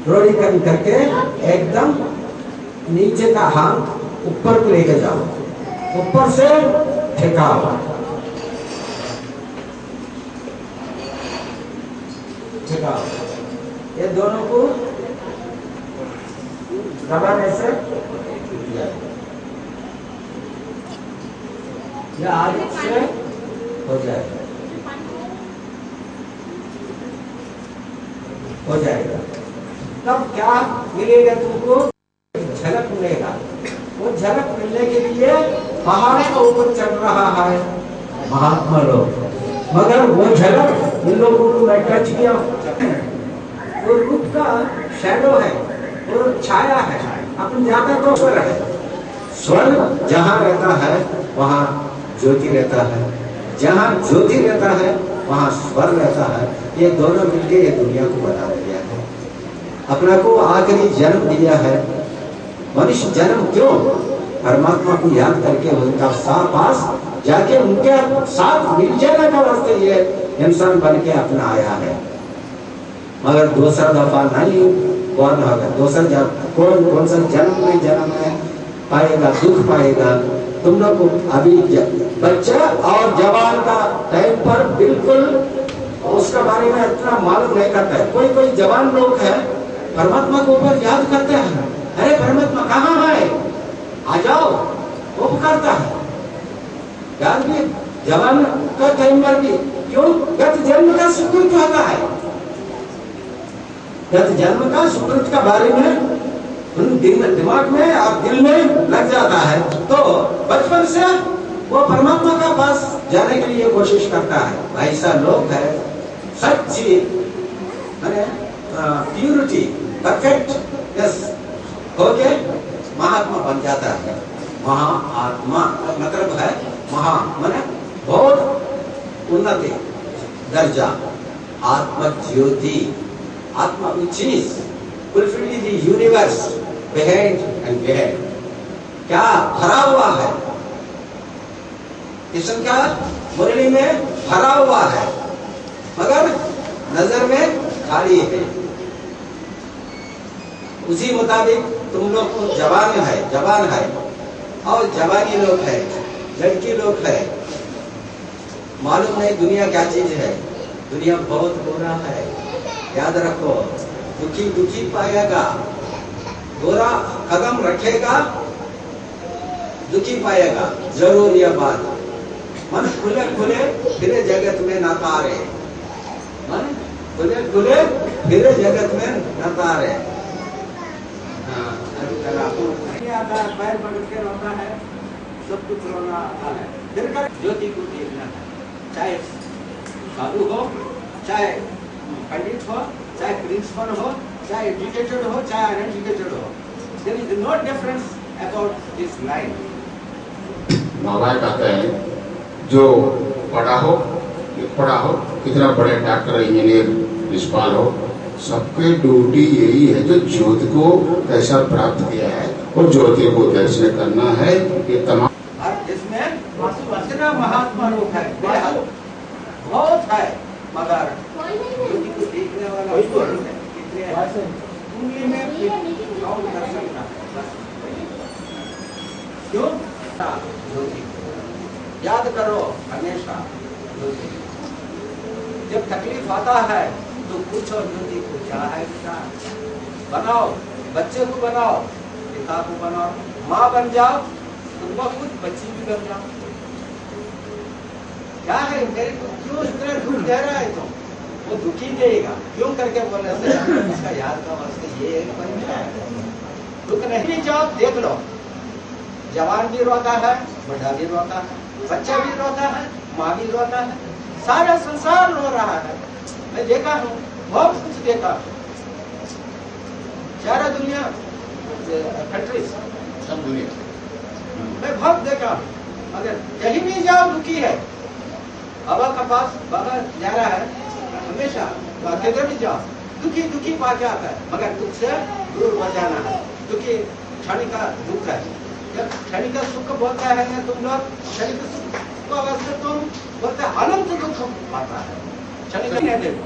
दृढ़ीकरण करके एकदम नीचे का हाथ ऊपर को लेके जाओ, ऊपर से ठेकाओ, ठेकाओ। ये दोनों को दबाने से या आदत से हो जाएगा, हो जाएगा। तब क्या मिलेगा तुमको? झलक मिलेगा। वो झलक मिलने के लिए पहाड़ के ऊपर चढ़ रहा है महात्मा लोग, मगर वो झलक इन लोगों को मैं टच किया। वो रूप का शैडो है, वो छाया है, अपन जाता तो स्वर है। स्वर जहाँ रहता है वहाँ ज्योति रहता है, जहाँ ज्योति रहता है वहाँ स्वर रहता है। ये दोनों मिलके ये दुनिया को बना दिया है, अपना को आखिरी जन्म दिया है। मनुष्य जन्म क्यों? परमात्मा को याद करके उनका पास जाके उनके साथ मिल जाने का वास्ते ये इंसान बन के अपना आया है। मगर दूसरा दफा नहीं कौन होगा, दूसरा कौन सा जन्म में पाएगा, दुख पाएगा। तुम लोग अभी बच्चा और जवान का टाइम पर बिल्कुल उसका बारे में इतना मालूम नहीं करता है। कोई कोई जवान लोग है परमात्मा को ऊपर याद करते हैं, अरे परमात्मा कहाँ है, आ जाओ, वो पुकारता है। याद भी जवान का टाइम पर भी क्यों? गत जन्म का सुकृत होता है, गत जन्म का सुकृत का बारे में दिमाग में और दिल में लग जाता है, तो बचपन से वो परमात्मा का पास जाने के लिए कोशिश करता है। ऐसा लोग है सच्ची प्यूरिटी परफेक्ट होके महात्मा बन जाता है। महाआत्मा मतलब है महा माने बहुत उन्नति दर्जा, आत्म ज्योति, आत्मा चीज fulfilling the universe behind and behind। क्या भरा हुआ है कृष्ण का मुरली में, भरा हुआ है मगर नजर में खाली है। उसी मुताबिक तुम लोग को जवान है और जवानी लोग है, लड़की लोग है। मालूम नहीं दुनिया क्या चीज है, दुनिया बहुत बुरा है, याद रखो। दुखी दुखी पाएगा, गोरा कदम रखेगा दुखी पाएगा, जरूर यह बात। मन खुले खुले फिर जगत में न तारे, मन खुले खुले फिर जगत में न तारे। पैर पकड़ के रोना है, सब कुछ रोना आता है, फिर कर ज्योति को देखना है। चाहे साधु हो, चाहे पंडित हो, चाहे प्रिंसिपल हो, चाहे एजुकेटेड हो, चाहे अनएजुकेटेड हो, there is no difference about this line। बाबा कहते हैं जो पढ़ा हो कितना बड़े डॉक्टर, इंजीनियर, प्रिंसिपल हो, सबके ड्यूटी यही है जो ज्योति को कैसा प्राप्त किया है और ज्योति को दर्शन करना है। ये तमाम इसमें इतना महात्मा लोग है, बहुत है, मगर ज्योति को देखने वाला उंगली में काउंट कर सकता है। क्यों? ज्योति याद करो हमेशा। ज्योति जब तकलीफ आता है तो पूछो ज्योति को क्या है, क्या बनाओ, बच्चे को बनाओ, पिता को बनाओ, माँ बन जाओ, तुम खुद बच्ची भी बन जाओ। क्या है मेरे को क्यों इतना दुख दे रहा है तुम? वो दुखी देगा क्यों करके बोले से इसका याद का वास्ते ये एक दुख नहीं जाओ। देख लो, जवान भी रोता है, बूढ़ा भी रोता है, बच्चा भी रोता है, माँ भी रोता है, सारा संसार रो रहा है। मैं देखा हूँ, बहुत कुछ देखा, सारा दुनिया कंट्रीज, सब दुनिया मैं बहुत देखा। मगर कहीं भी जाओ दुखी है। बाबा का पास बाबा जा रहा है हमेशा, किधर भी जाओ दुखी दुखी पाके आता है, मगर दुख से दूर हो जाना है। दुखी क्षणिक का दुख है। जब क्षणिक का सुख बोलता है ना तुम लोग, क्षणिक सुख को अवश्य तुम बोलते अनंत दुख आता है। क्षणिक नहीं देखो,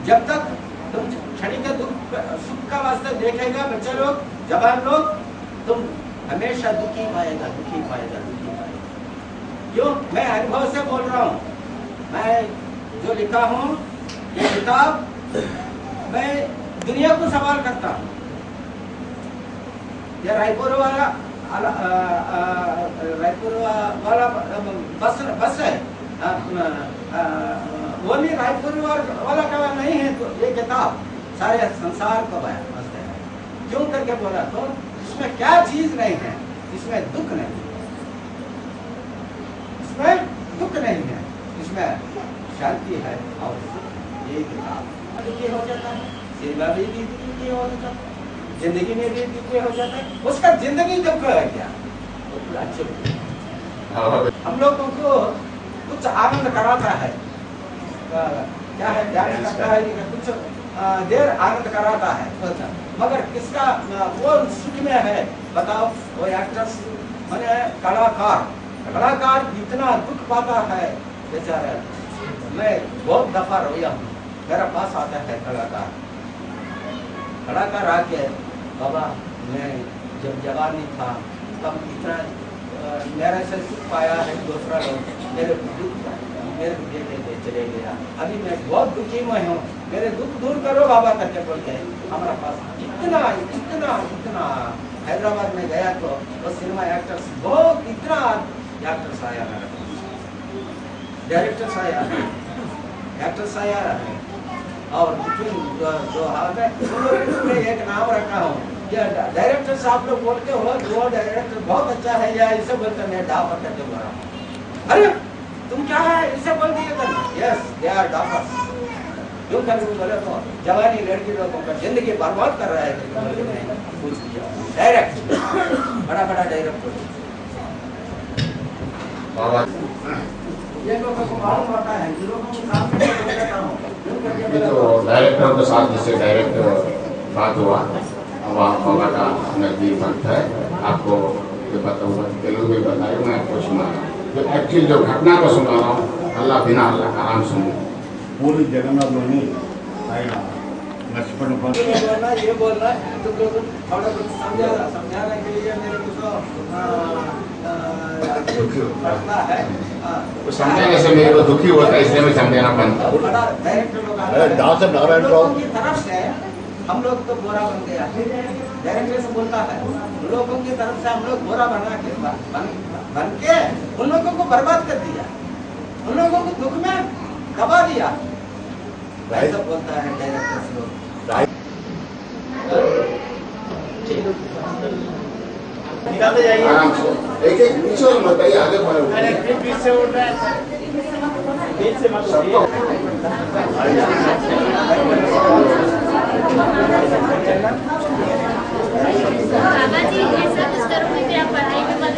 जब तक तुम क्षणिक दुख सुख का वास्ते देखेगा बच्चे लोग, जवान लोग, तुम हमेशा दुखी पाएगा, दुखी पाएगा, दुखी पाएगा। क्यों? मैं अनुभव से बोल रहा हूँ। मैं जो लिखा हूँ ये किताब, मैं दुनिया को सवाल करता हूँ। ये रायपुर वाला बस है, वो नहीं रायपुर वाला का नहीं है। तो ये किताब सारे संसार को बस है। क्यों करके बोला? तो इसमें क्या चीज नहीं है? इसमें दुख नहीं है, इसमें दुख नहीं है, इसमें शांति है। और ये किताब दुखी हो जाता है, सिनेमा भी दुखी हो जाता है, जिंदगी में भी दुखी हो जाता है। उसका जिंदगी दुख है क्या? तो अच्छे हम लोगों को कुछ आनंद कराता है, क्या है, ध्यान करता है, कुछ देर आनंद कराता है, मगर किसका वो सुख में है बताओ? वो एक्टर्स माने कलाकार इतना दुख पाता है बेचारा। मैं बहुत दफा रोया हूँ, मेरा पास आता है कलाकार आके, बाबा मैं जब जवानी था तब इतना मेरे से सुख पाया है, दूसरा लोग मेरे को देते चले गया, अभी मैं बहुत दुखी में हूँ, मेरे दुख दूर करो बाबा करके बोलते हैं। हमारा पास इतना इतना इतना हैदराबाद में गया तो वो सिनेमा एक्टर्स बहुत इतना एक्टर्स आया, मेरे पास डायरेक्टर्स आया, एक्टर्स आया है। और मैं एक नाम रखा हूँ, डायरेक्टर साहब लोग बोलते हो वो डायरेक्टर बहुत अच्छा है या इसे बोलते मैं डापर करके बोल रहा हूँ। अरे तुम क्या है इसे बोल दिए कर? यस दे आर डापर्स। क्यों करके बोले? तो जवानी लड़की लोगों का जिंदगी बर्बाद कर रहा है। कुछ डायरेक्ट बड़ा बड़ा डायरेक्टर ये लोगों को मालूम होता है, जिन लोगों को काम करता हूँ। तो डायरेक्टर के साथ जिससे डायरेक्ट बात हुआ, बाबा का नजदीक भक्त है, आपको ये बताऊंगा, तेलुगु में बताया, मैं आपको सुना जो एक्चुअली जो घटना को सुना रहा हूँ, अल्लाह बिना अल्लाह का नाम सुनो। पूरी जगन्नाथ लोनी लक्ष्मण पर ये बोलना तुम लोग थोड़ा कुछ समझाने के लिए मेरे को पड़ता है। समझाने से मेरे को दुखी होता है, इसलिए मैं समझाना बनता हूँ। दास नारायण राव की तरफ से हम लोग तो गोरा बन गया, डायरेक्टर से बोलता है, लोगों की तरफ से हम लोग गोरा बना के बन के उन लोगों को बर्बाद कर दिया, उन लोगों को दुख में दबा दिया, ऐसा बोलता है डायरेक्टर लोग। निकालते जाइए, आराम से एक एक पीछे मत आइए, आगे बढ़ो। बीच से उठ रहा है, बीच से मत सबको बाबा जी ऐसा कुछ करो कि आप पढ़ाई में मत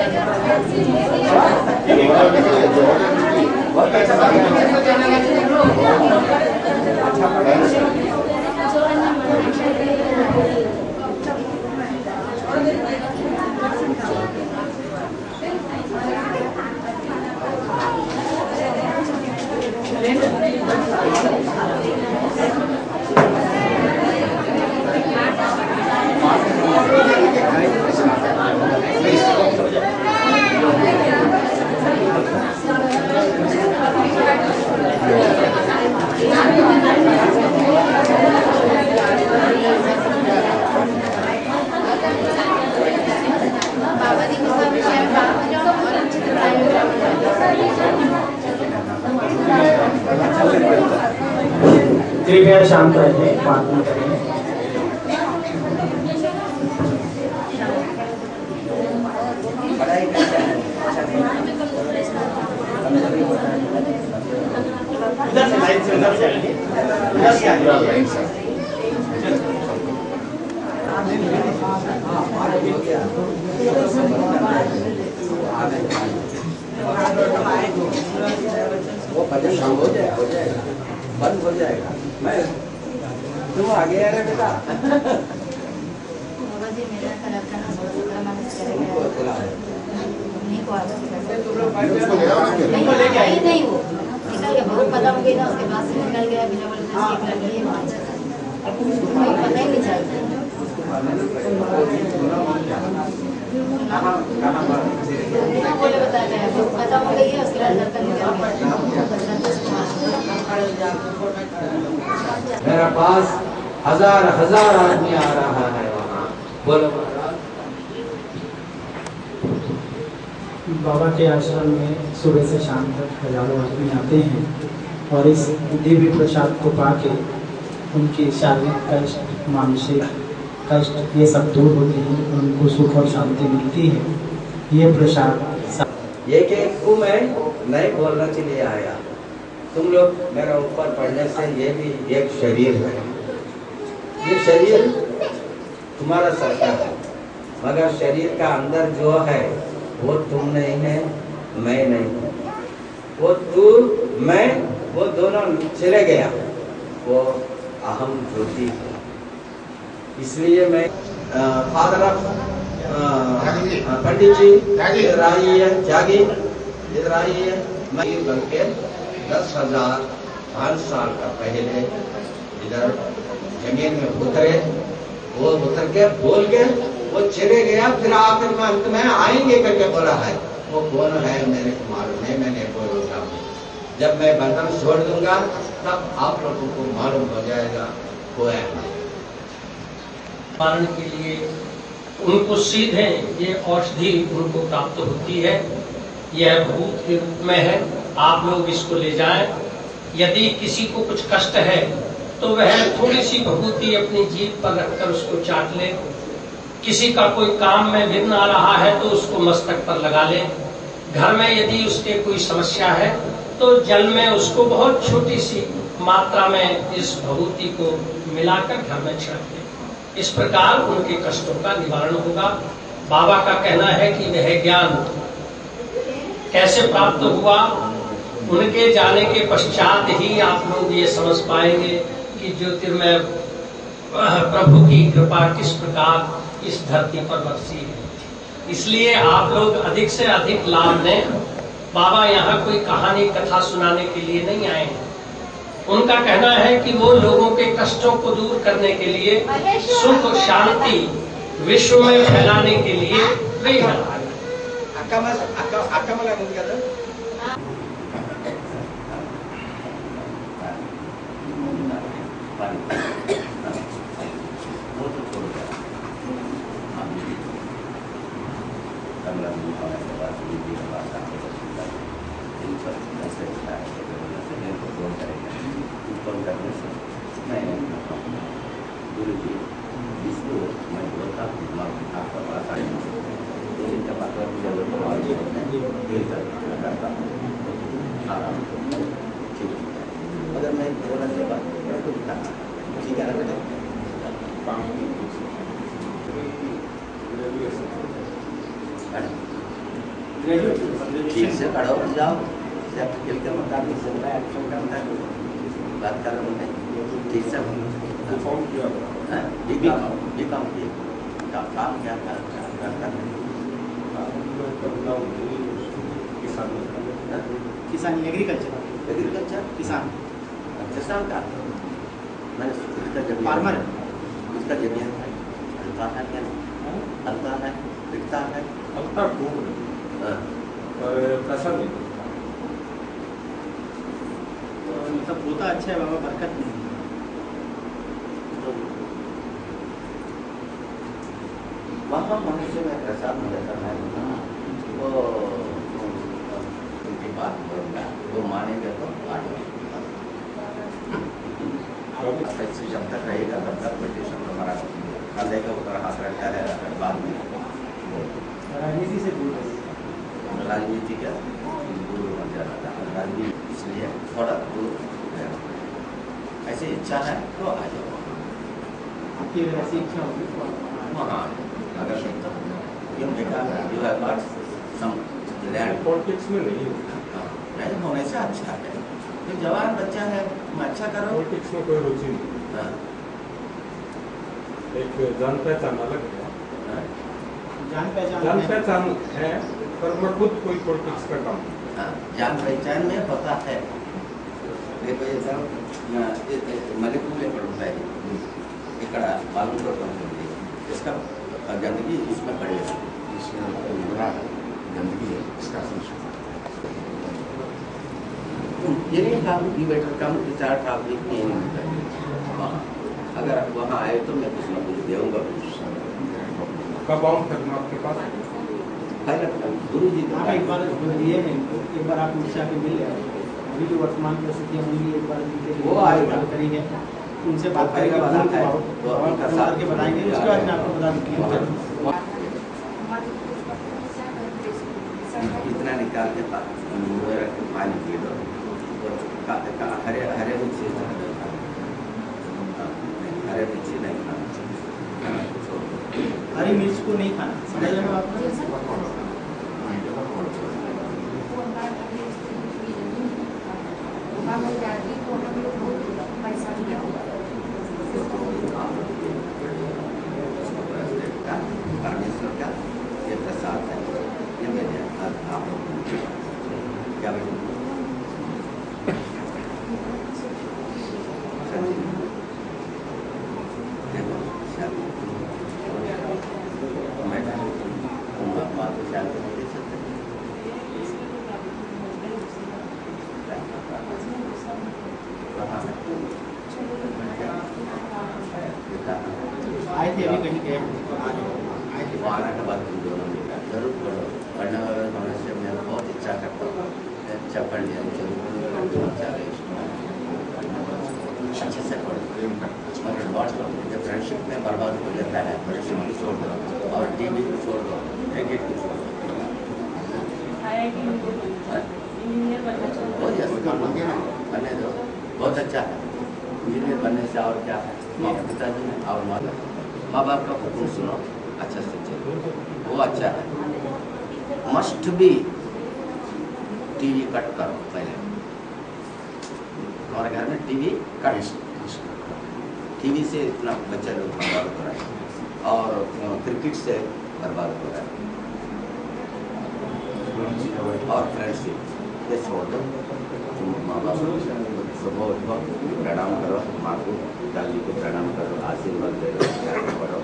कृपया शांत रहे, बात न करें। उधर से लाइन से उधर जाएंगे, उधर से आगे लाइन से। वो परेशान हो जाएगा, बंद हो जाएगा। मैं तुम आगे आ रहे बेटा। बाबा जी मेरा खराब करना बहुत मालिश करेगा, नहीं को आदत उसको ले आओ ना, नहीं वो निकल गया, बहुत पता हो गई ना, उसके बाद से निकल गया बिना बोले तो एक लड़की है वहाँ चला, कोई पता ही नहीं चलता। बोले बताया गया, बहुत पता हो गई है, उसके बाद लड़का निकल गया। मेरे पास हजार हजार आदमी आ रहा है वहाँ। बोलो बाबा के आश्रम में सुबह से शाम तक हजारों आदमी आते हैं और इस दिव्य प्रसाद को पाके उनकी शारीरिक कष्ट, मानसिक कष्ट ये सब दूर होते हैं, उनको सुख और शांति मिलती है। ये प्रसाद एक एक को मैं नहीं बोलने के लिए आया। तुम लोग मेरा ऊपर पढ़ने से ये भी एक शरीर है, ये शरीर तुम्हारा सत्ता है, मगर शरीर का अंदर जो है वो तुम नहीं है, मैं नहीं हूँ। वो तू मैं वो दोनों चले गया, वो अहम ज्योति है। इसलिए मैं फादर ऑफ पंडित जी इधर आइए, जागी इधर आइए। मैं बन के 10,000 साल का पहले इधर जमीन में उतरे, वो उतर के बोल के वो चले गया, फिर आखिर में अंत में आएंगे करके बोला है। वो कौन है मेरे को मालूम नहीं, मैंने बोलूंगा। जब मैं बंधन छोड़ दूंगा तब आप लोगों को मालूम हो जाएगा वो है। पालन के लिए उनको सीधे ये औषधि उनको प्राप्त होती है। यह भूत के रूप में है, आप लोग इसको ले जाएं। यदि किसी को कुछ कष्ट है तो वह थोड़ी सी भभूति अपनी जीभ पर रखकर उसको चाट ले। किसी का कोई काम में विघ्न आ रहा है तो उसको मस्तक पर लगा ले। घर में यदि उसके कोई समस्या है तो जल में उसको बहुत छोटी सी मात्रा में इस भभूति को मिलाकर घर में छिड़क दे। इस प्रकार उनके कष्टों का निवारण होगा। बाबा का कहना है कि वह ज्ञान कैसे प्राप्त हुआ, उनके जाने के पश्चात ही आप लोग ये समझ पाएंगे कि ज्योतिर्मय प्रभु की कृपा किस प्रकार इस धरती पर बरसी है। इसलिए आप लोग अधिक से अधिक लाभ लें। बाबा यहाँ कोई कहानी कथा सुनाने के लिए नहीं आए हैं। उनका कहना है कि वो लोगों के कष्टों को दूर करने के लिए, सुख शांति विश्व में फैलाने के लिए वे अगर मैं बोलने से बात ठीक है ना बेटा? ठीक से खड़ा हो जाओ, खेल कर मत आदमी से एक्शन करता है, बात कर रहे हैं ठीक से फॉर्म किया है, ये काम किया, काम क्या करता है? किसान एग्रीकल्चर किसान का मैंने इसका जमीन फार्मर, इसका जमीन है, हल्का है क्या? हल्का है, दिखता है, हल्का खूब और पैसा नहीं, मतलब होता अच्छा है बाबा, बरकत नहीं। वहाँ मनुष्य में प्रसाद मिलता है, वो उनकी बात बोलूँगा, वो मानेंगे तो आगे जब तक रहेगा तब तक ब्रिटिश हमारा खाने का ऊपर हाथ रखता है। बाद में राजनीति से दूर है, राजनीति का दूर बन जाता था, राजनीति इसलिए थोड़ा दूर रहना। ऐसी इच्छा है तो आ जाओ, आपकी ऐसी इच्छा होगी तो वहाँ अगर क्यों बेटा you have got some land, politics में नहीं होने से अच्छा है। जो जवान बच्चा है अच्छा करो, पॉलिटिक्स में कोई रुचि नहीं। एक जान पहचान अलग है, जान पहचान है, पर मैं खुद कोई पॉलिटिक्स का काम जान पहचान में पता है, మల్లెపూలు ఎక్కడ ఉంటాయి ఇక్కడ బాగుంది తోట ఉంటుంది इसका गंदगी इसमें पड़ेगा गंदगी है इसका ये नहीं काम ये बेटर काम 4 ट्रैफिक नहीं होता है वहाँ अगर वहाँ आए तो मैं कुछ ना कुछ देऊँगा कब आऊँ फिर मैं आपके पास गुरु जी आप एक बार ये है एक बार आप मुझसे आके मिल लें अभी जो वर्तमान परिस्थितियाँ होंगी एक बार वो आएगा करेंगे उनसे बात करेंगे करके बताएंगे उसके बाद मैं आपको बता दूँगी इतना निकाल के पानी पी लो हरे हरे मिर्ची हरे मिर्ची नहीं खाना हरी मिर्च को नहीं खाना समझ रहे हो आप परमेश्वर का ये प्रसाद है ये मेरे आप लोग क्या देखो माँ तो शांति नहीं दे सकते आए थे अभी कहीं गए आने के बाद तुम दोनों मिला जरूर पढ़ो पढ़ने वाले होने से मैं बहुत इच्छा करता हूँ अच्छा पढ़ लिया जरूर अच्छे से पढ़ो जब फ्रेंडशिप में बर्बाद हो जाता है फ्रेंडशिप को छोड़ दो और टीवी को छोड़ दो क्रिकेट को छोड़ दो बनने दो बहुत अच्छा है इंजीनियर बनने से और क्या है पिताजी ने और माँ बाप का हुक्म सुनो अच्छा से चलो वो अच्छा है मस्ट बी टीवी कट करो पहले हमारे घर में टीवी कट टीवी से इतना बच्चा लोग बर्बाद हो रहा है और क्रिकेट से बर्बाद हो रहा है और फ्रेंडशिप ये छोड़ दो तुम माँ बाप को बहुत बहुत प्रणाम करो माँ को पिताजी को प्रणाम करो आशीर्वाद दे दो करो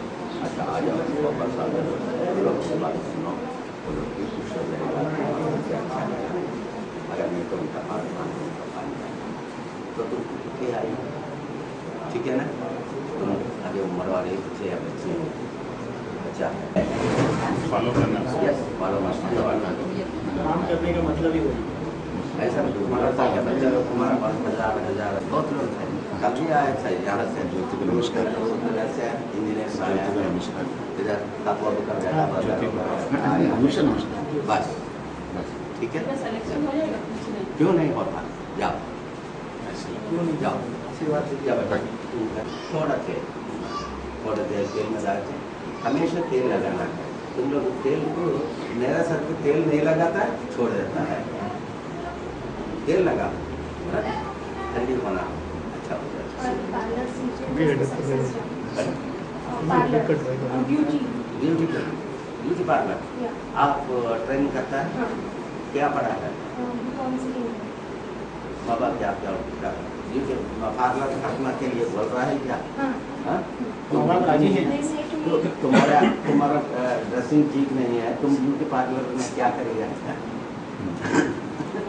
अच्छा आ जाओ वापस आ जाओ लोग की बात सुनो वो लोग भी खुश हो जाएगा अच्छा अगर नहीं तो उनका पानी तो तुम के आई ठीक है ना तुम आगे उम्र वाले बच्चे या बच्चे अच्छा फॉलो करना यस फॉलो करना काम करने का मतलब ही वही ऐसा तुम्हारा बच्चा लोग तुम्हारा पास हजार बहुत लोग हैं कल भी आया था यहाँ से नमस्कार से इंजीनियर नमस्कार इधर तत्व कर बस ठीक है क्यों नहीं होता जाओ क्यों नहीं जाओ आशीर्वाद थोड़ा तेल में डाल के हमेशा तेल लगाना है तुम लोग तेल को मेरा सर पे तेल नहीं लगाता छोड़ देता है तेल लगा ठंडी होना अच्छा हो जाता है ब्यूटी पार्लर आप ट्रेनिंग करता है क्या पढ़ा है बाबा क्या क्या ब्यूटी पार्लर रखना के लिए बोल रहा है क्या तुम्हारा ड्रेसिंग ठीक नहीं है तुम ब्यूटी पार्लर में क्या करेगा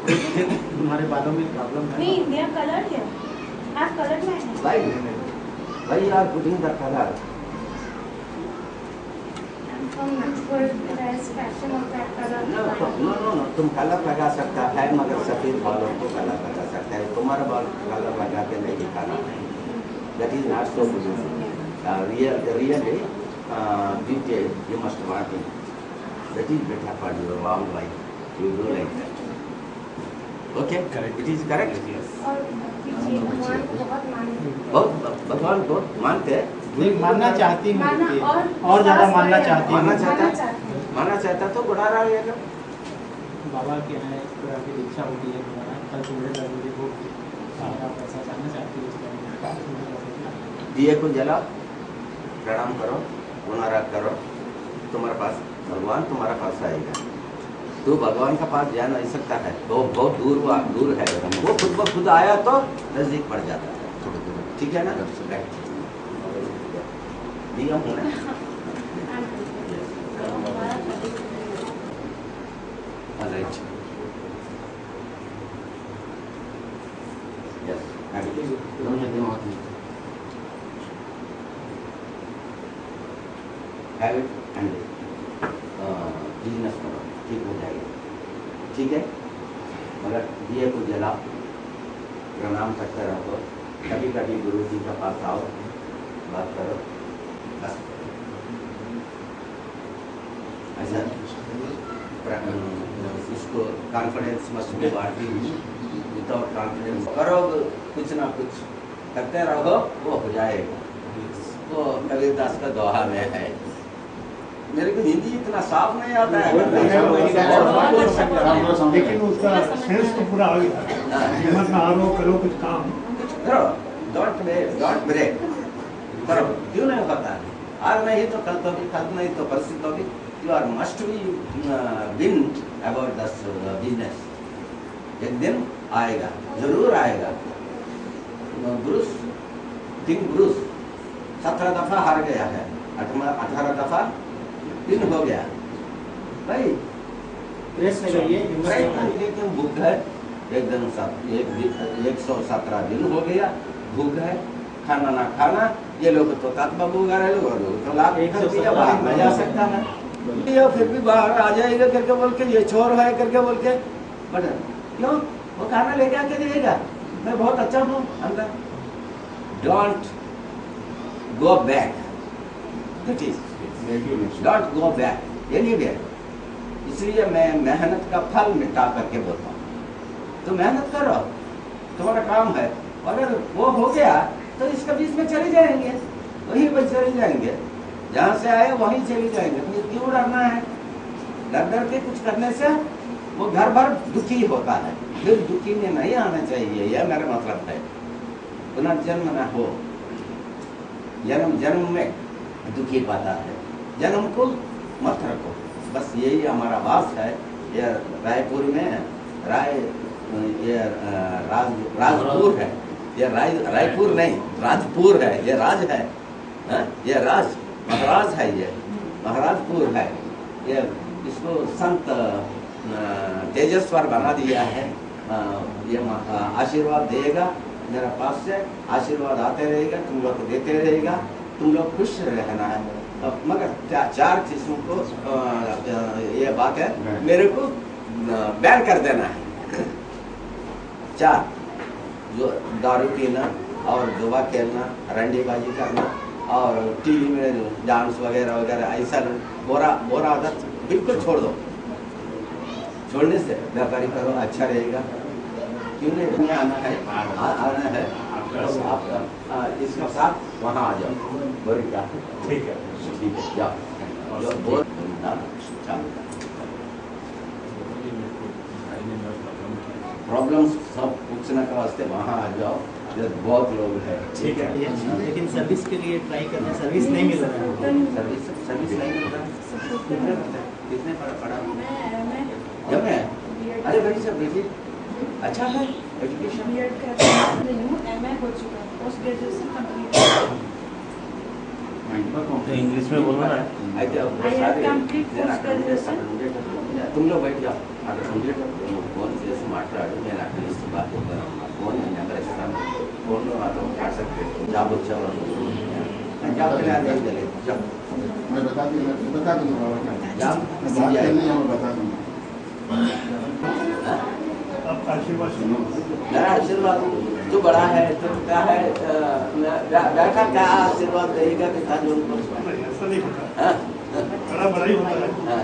तुम्हारे बालों में प्रॉब्लम है नहीं मेरा कलर है आप कलर में है Why you are putting the color? No. तुम कलर लगा सकता है मगर सफेद बालों को कलर लगा सकता है तुम्हारा बाल कलर लगा के नहीं दिखाना है that is not so good really beauty you must want it that is better for your long life you do like that okay correct it is correct yes बहुत भगवान को मानते हैं नहीं मानना चाहती हूँ और ज़्यादा मानना चाहती हूँ मानना चाहता तो बढ़ा रहा है बाबा के यहाँ इस तरह की इच्छा होती है कल सुबह लगेगी वो सारा पैसा चाहना चाहती है दिए को जलाओ प्रणाम करो पुनराग करो तुम्हारे पास भगवान तुम्हारे पास आएगा तू भगवान का पास जा नहीं सकता है, तो बहुत दूर है। वो खुद ब खुद आया तो नजदीक पड़ जाता है। ठीक है ना? नियम है ना? Right, yes, habit and business करो, ठीक हो जाएगा। ठीक है, मगर दिए को जला, प्रणाम करते रहो, कभी कभी गुरु जी के पास आओ, बात करो, बस ऐसा। इसको confidence must be waiting, without confidence करो कुछ ना कुछ करते रहो, वो हो जाएगा। वो कबीरदास का दोहा में है। मेरे को हिंदी इतना साफ नहीं आता है, लेकिन उसका सेंस तो पूरा आ गया। हिम्मत ना हारो, करो कुछ काम, कुछ करो, डोंट ब्रेक करो। क्यों नहीं होता? आज नहीं तो कल तो भी, कल नहीं तो परसों तो भी। You are must be win about this business. एक दिन आएगा, जरूर आएगा। ब्रूस, किंग ब्रूस 17 दफा हार गया है, 18 दफा दिन हो गया भाई। लेकिन भूख है, एकदम 117 दिन हो गया, भूख है, खाना ना खाना। ये लोग तो बाबू वगैरह लोग तो लाभ बाहर में जा सकता है, ये फिर भी बाहर आ जाएगा करके बोल के, ये चोर है करके बोल के। बट क्यों? वो खाना लेके आके देगा, मैं बहुत अच्छा हूँ अंदर। Don't go back, that is don't go back anywhere. इसलिए मैं मेहनत का फल मिटा करके बोलता हूँ। तो मेहनत करो, तुम्हारा काम है। अगर वो हो गया तो इसके बीच में चले जाएंगे, वहीं पर चले जाएंगे, जहाँ से आए वहीं चले जाएंगे। तो क्यों डरना है? डर डर के कुछ करने से वो घर भर दुखी होता है, फिर दुखी में नहीं आना चाहिए। यह मेरा मतलब है। पुनर्जन्म न हो, जन्म जन्म में दुखी पाता है, जन्म को मत रखो। बस यही हमारा वास है। ये रायपुर में राजपुर है, ये रायपुर नहीं, राजपुर है, ये राज है। ये राज महाराज है, ये महाराजपुर है। ये इसको संत तेजस्वर बना दिया है। ये आशीर्वाद देगा मेरा पास से, आशीर्वाद आते रहेगा, तुम लोग को देते रहेगा, तुम लोग खुश रहना है। मगर चार किस्म को ये बात है, मेरे को बैन कर देना है। 4, जो दारू पीना और जुआ खेलना, रंडीबाजी करना और टीवी में डांस वगैरह वगैरह, ऐसा बोरा आदत बिल्कुल छोड़ दो। छोड़ने से व्यापारी करो, अच्छा रहेगा। क्यों नहीं आना है? आना है तो आप इसका साथ वहाँ आ जाओ। बोल क्या? ठीक है, ठीक है, जाओ। बोल प्रॉब्लम सब पूछने के वास्ते वहाँ आ जाओ, बहुत लोग हैं। ठीक है, लेकिन सर्विस के लिए ट्राई करना, सर्विस नहीं मिल रहा है। सर्विस नहीं मिल रहा। कितने पढ़ा? जब मैं अरे भाई सब बेटी अच्छा है, एजुकेशन MA हो चुका है, पोस्ट ग्रेजुएशन कंप्लीट है। इंग्लिश में बोलो ना। तुम लोग बैठ जाओ, అక్కడ కంప్లీట్ ఫోన్ చేసి మాట్లాడు, నేను అక్కడ లిస్ట్ బాగా ఫోన్ నెంబర్ ఇస్తాను, ఫోన్లో నాతో వాట్సాప్ పెట్టు, జాబ్ వచ్చేవాళ్ళు జాబ్ జాబ్ मैं बता दूंगा जाम नहीं मैं बता दूंगा। आपका आशीर्वाद सुनो। मेरा आशीर्वाद जो बड़ा है, तो क्या है, बैठा क्या आशीर्वाद देगा कि था जो उनको ऐसा नहीं होता, बड़ा बड़ा ही होता है,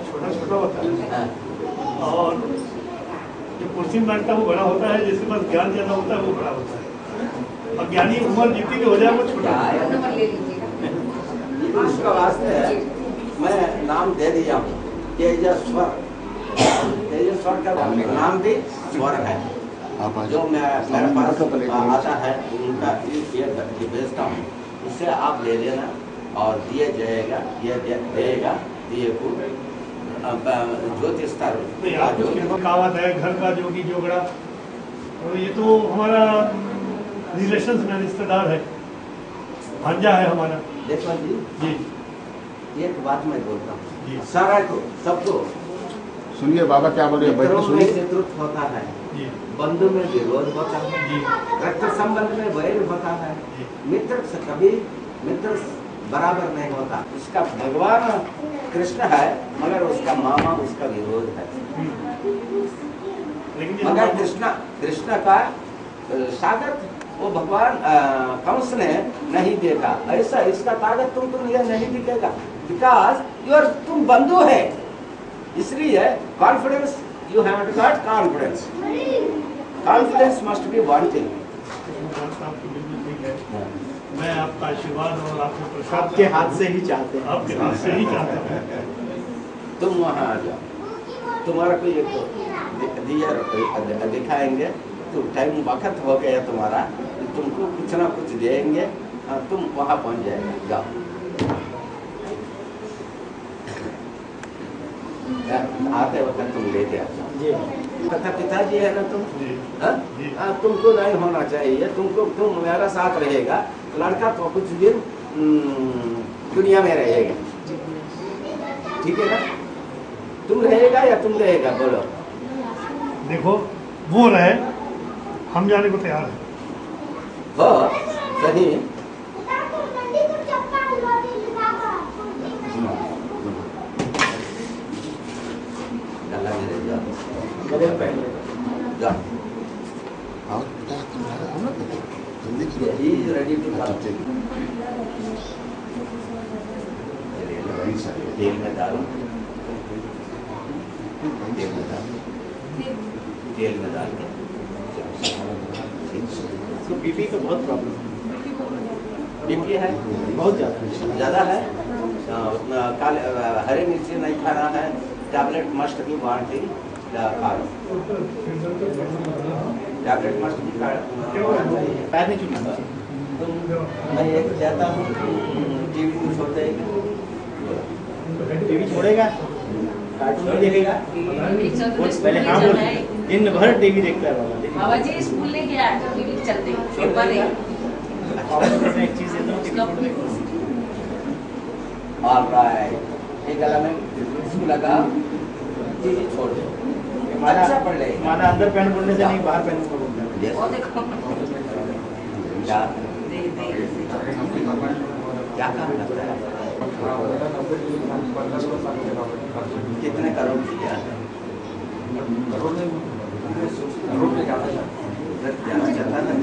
छोटा छोटा होता है। और जो कुर्सी में बैठता है वो बड़ा होता है, जिसके पास ज्ञान ज्यादा होता है वो बड़ा होता है। और ज्ञानी उम्र जितनी भी हो जाए वो छोटा है। उसका वास्ते मैं नाम दे दिया हूँ, तेजस्वर। तेजस्वर का नाम भी स्वर है। जो मेरे पास आता है उनका ये भेजता हूँ, उससे आप ले लेना और दिए जाएगा, ये देगा, दिए को ज्योतिषकार कहावत है घर का जोगी जोगड़ा, और ये तो हमारा रिलेशंस में रिश्तेदार है, भांजा है हमारा। देखो जी, एक बात मैं बोलता जी। हूँ, सारा को सबको सुनिए बाबा क्या बोल रहे हैं, बैठ के मित्रों में सुनिए। शत्रुत्व होता है, जी बंधु में विरोध होता है, जी रक्त संबंध में वैर होता है, जी। मित्र से कभी मित्र बराबर नहीं होता। इसका भगवान कृष्ण है मगर उसका मामा उसका विरोध है। लेकिन ये मगर कृष्ण का स्वागत वो भगवान कंस ने नहीं देखा। ऐसा इसका ताकत तुमको नहीं दिखेगा, बिकॉज तुम बंधु है, इसलिए confidence you have to got confidence. Confidence must be one thing. बात आपकी बिल्कुल ठीक है। मैं आपका आशीर्वाद और आपके प्रसाद आपके हाथ से ही चाहते हैं, आपके हाथ से ही चाहता हूँ। तुम वहाँ आ जाओ, तुम्हारा कोई एक दिया दिखाएंगे, तो टाइम वक्त हो गया तुम्हारा, तुमको कुछ ना कुछ देंगे, तुम वहाँ पहुँच जाएगा। जाओ, आते वक्त तुम लेते आ जाओ। तथा पिताजी है ना तुम, तुमको नहीं होना चाहिए, तुम मेरा साथ रहेगा, लड़का तो कुछ दिन दुनिया में रहेगा, ठीक है ना? तुम रहेगा या तुम रहेगा, बोलो। देखो वो रहे, हम जाने को तैयार है। हो सही। He is ready to come. तेल में डालो, तेल में डाल के। तो बीपी का बहुत प्रॉब्लम है। बीपी है बहुत ज़्यादा है। उतना काले हरे मिर्ची नहीं खाना है, टैबलेट मस्ट बी वांटेड, खा लो, टैबलेट मस्ट बी खाना चाहिए। पैर नहीं छूटना। मैं एक चाहता हूँ टीवी को छोड़ देगा, टीवी छोड़ेगा, कार्टून भी देखेगा, पहले हाँ बोल, दिन भर टीवी देखता है बाबा जी स्कूल नहीं गया तो टीवी चलते एक चीज देता हूँ। ऑलराइट, एक गला में इसको लगा, टीवी छोड़ दो, अच्छा पढ़ लेगा। माना अंदर पैंट बोलने से नहीं, बाहर पैंट बोलना है। वो देखो क्या काम करता है, कितने करोड़ दिया है? जाना चाहता है,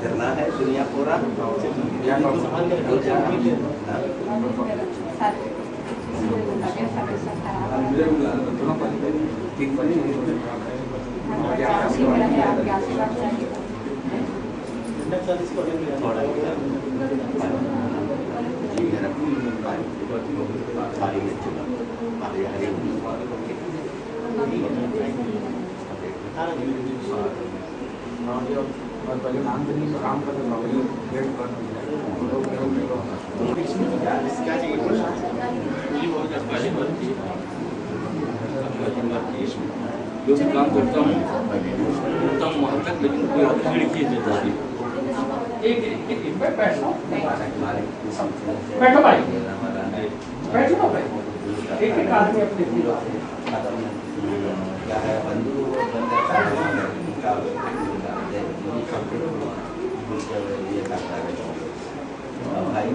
करना है दुनिया पूरा, जो भी काम करता हूँ वहाँ तक, लेकिन कोई खिड़की से जाती एक बैठो बैठो भाई, बैठो ना भाई, एक आदमी अपने क्या है बंधु भाई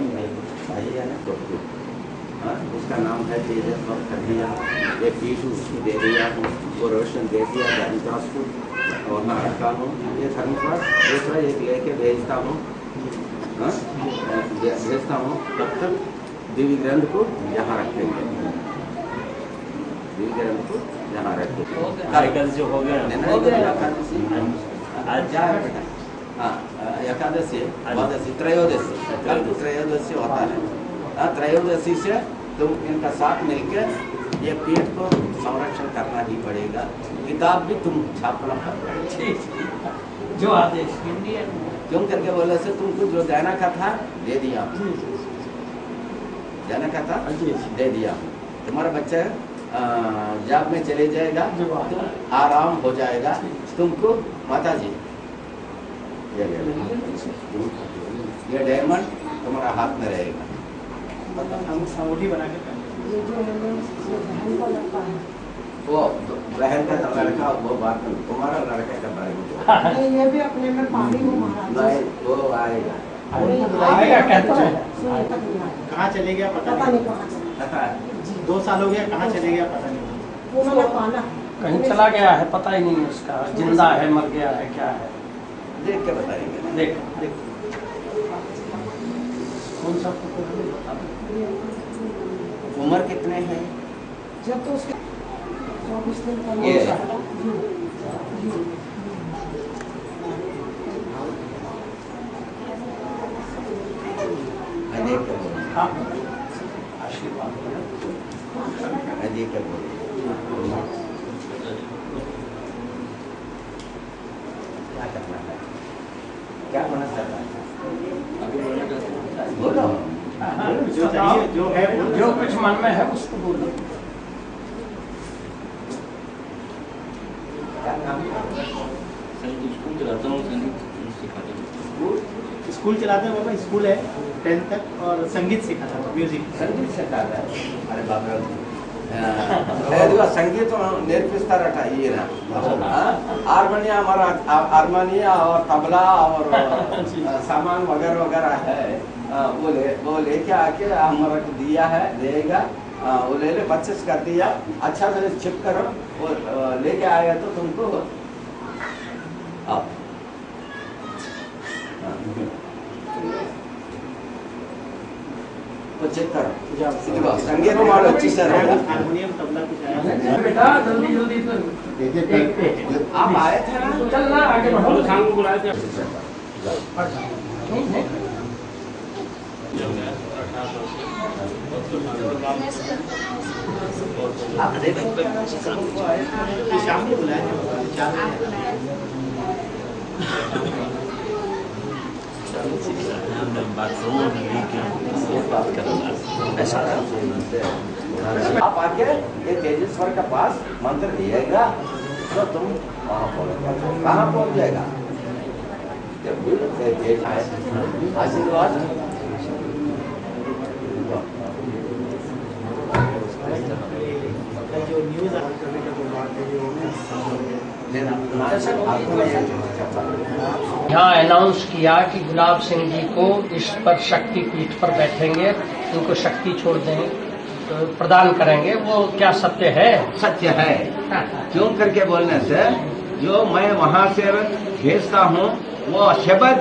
भाई है ना, उसका नाम है तेजस और खटिया, ये पीठ उसकी दे दिया हूँ, वो रोशन दे दिया जानिकास को, और मैं रखा हूँ ये थर्मोफास्ट, दूसरा एक लेके भेजता हूँ, भेजता हूँ। तब तक दिव्य ग्रंथ को यहाँ रखेंगे, दिव्य ग्रंथ को यहाँ रखेंगे। एकादशी हो गया, एकादशी आज क्या है बेटा? हाँ, एकादशी, द्वादशी, त्रयोदशी, कल त्रयोदशी होता है। त्रयोदशी से तुम इनका साथ मिलकर ये पेट को संरक्षण करना ही पड़ेगा। किताब भी तुम छापना पड़ेगा, जो आदेश क्यों करके बोले से तुमको जो देना का था दे दिया, देना का था दे दिया। तुम्हारा बच्चा जॉब में चले जाएगा, तुम आराम हो जाएगा, तुमको माता जी ये डायमंड तुम्हारा हाथ में रहेगा। अंगूठी बना के वो बहन का लड़का वो बात नहीं, तुम्हारा लड़के का बारे में ये भी अपने में पानी हो नहीं, वो आएगा। कहाँ चले गया पता नहीं, 2 साल हो गया, कहाँ चले गया पता नहीं, कहीं चला गया है, पता ही नहीं उसका, जिंदा है मर गया है क्या है, देख के बताएंगे। देख कौन सा उम्र कितने हैं? जब तो उसके 24 दिन का ये मैं देख कर बोलूँ, आशीर्वाद मैं देख कर बोलूँ। क्या करना है, क्या होना चाहता है, बोलो। जो चाहिए जो है जो कुछ मन में है उसको बोलो। क्या काम स्कूल चलाता हूँ, संगीत सिखाता हूँ। स्कूल चलाते हैं बाबा, स्कूल है 10th तक और संगीत सिखाता है, म्यूजिक संगीत सिखाता है। अरे बाप रे, संगीत నేర్పిస్తారట ఈయన हारमोनिया और तबला और सामान वगैरह वगैरह है, वो लेके आके हमारा को दिया है, देगा, वो ले ले परचेस कर दिया, अच्छा से चिप करो, वो लेके आएगा तो तुमको आओ। वो चेक करो, ఇదిగో సంగీతం వాడు వచ్చేసారు। हारमोनियम तबला कुछ आया बेटा जल्दी जल्दी आप आए थे ना, चलना आगे बढ़ो, शाम को बुलाए थे। आप देखो शाम को बुलाया आप आके ये तेजेश्वर के पास मंत्र दिएगा तो तुम वहाँ पहुँचेगा, कहाँ पहुँच जाएगा, जब भी तेज आए आशीर्वाद। जो न्यूज़ करने का जो बात है यहाँ अनाउंस किया कि गुलाब सिंह जी को इस पर शक्ति पीठ पर बैठेंगे, उनको शक्ति छोड़ देंगे, तो प्रदान करेंगे, वो क्या सत्य है? सत्य है। क्यों करके बोलने से जो मैं वहाँ से भेजता हूँ वो शब्द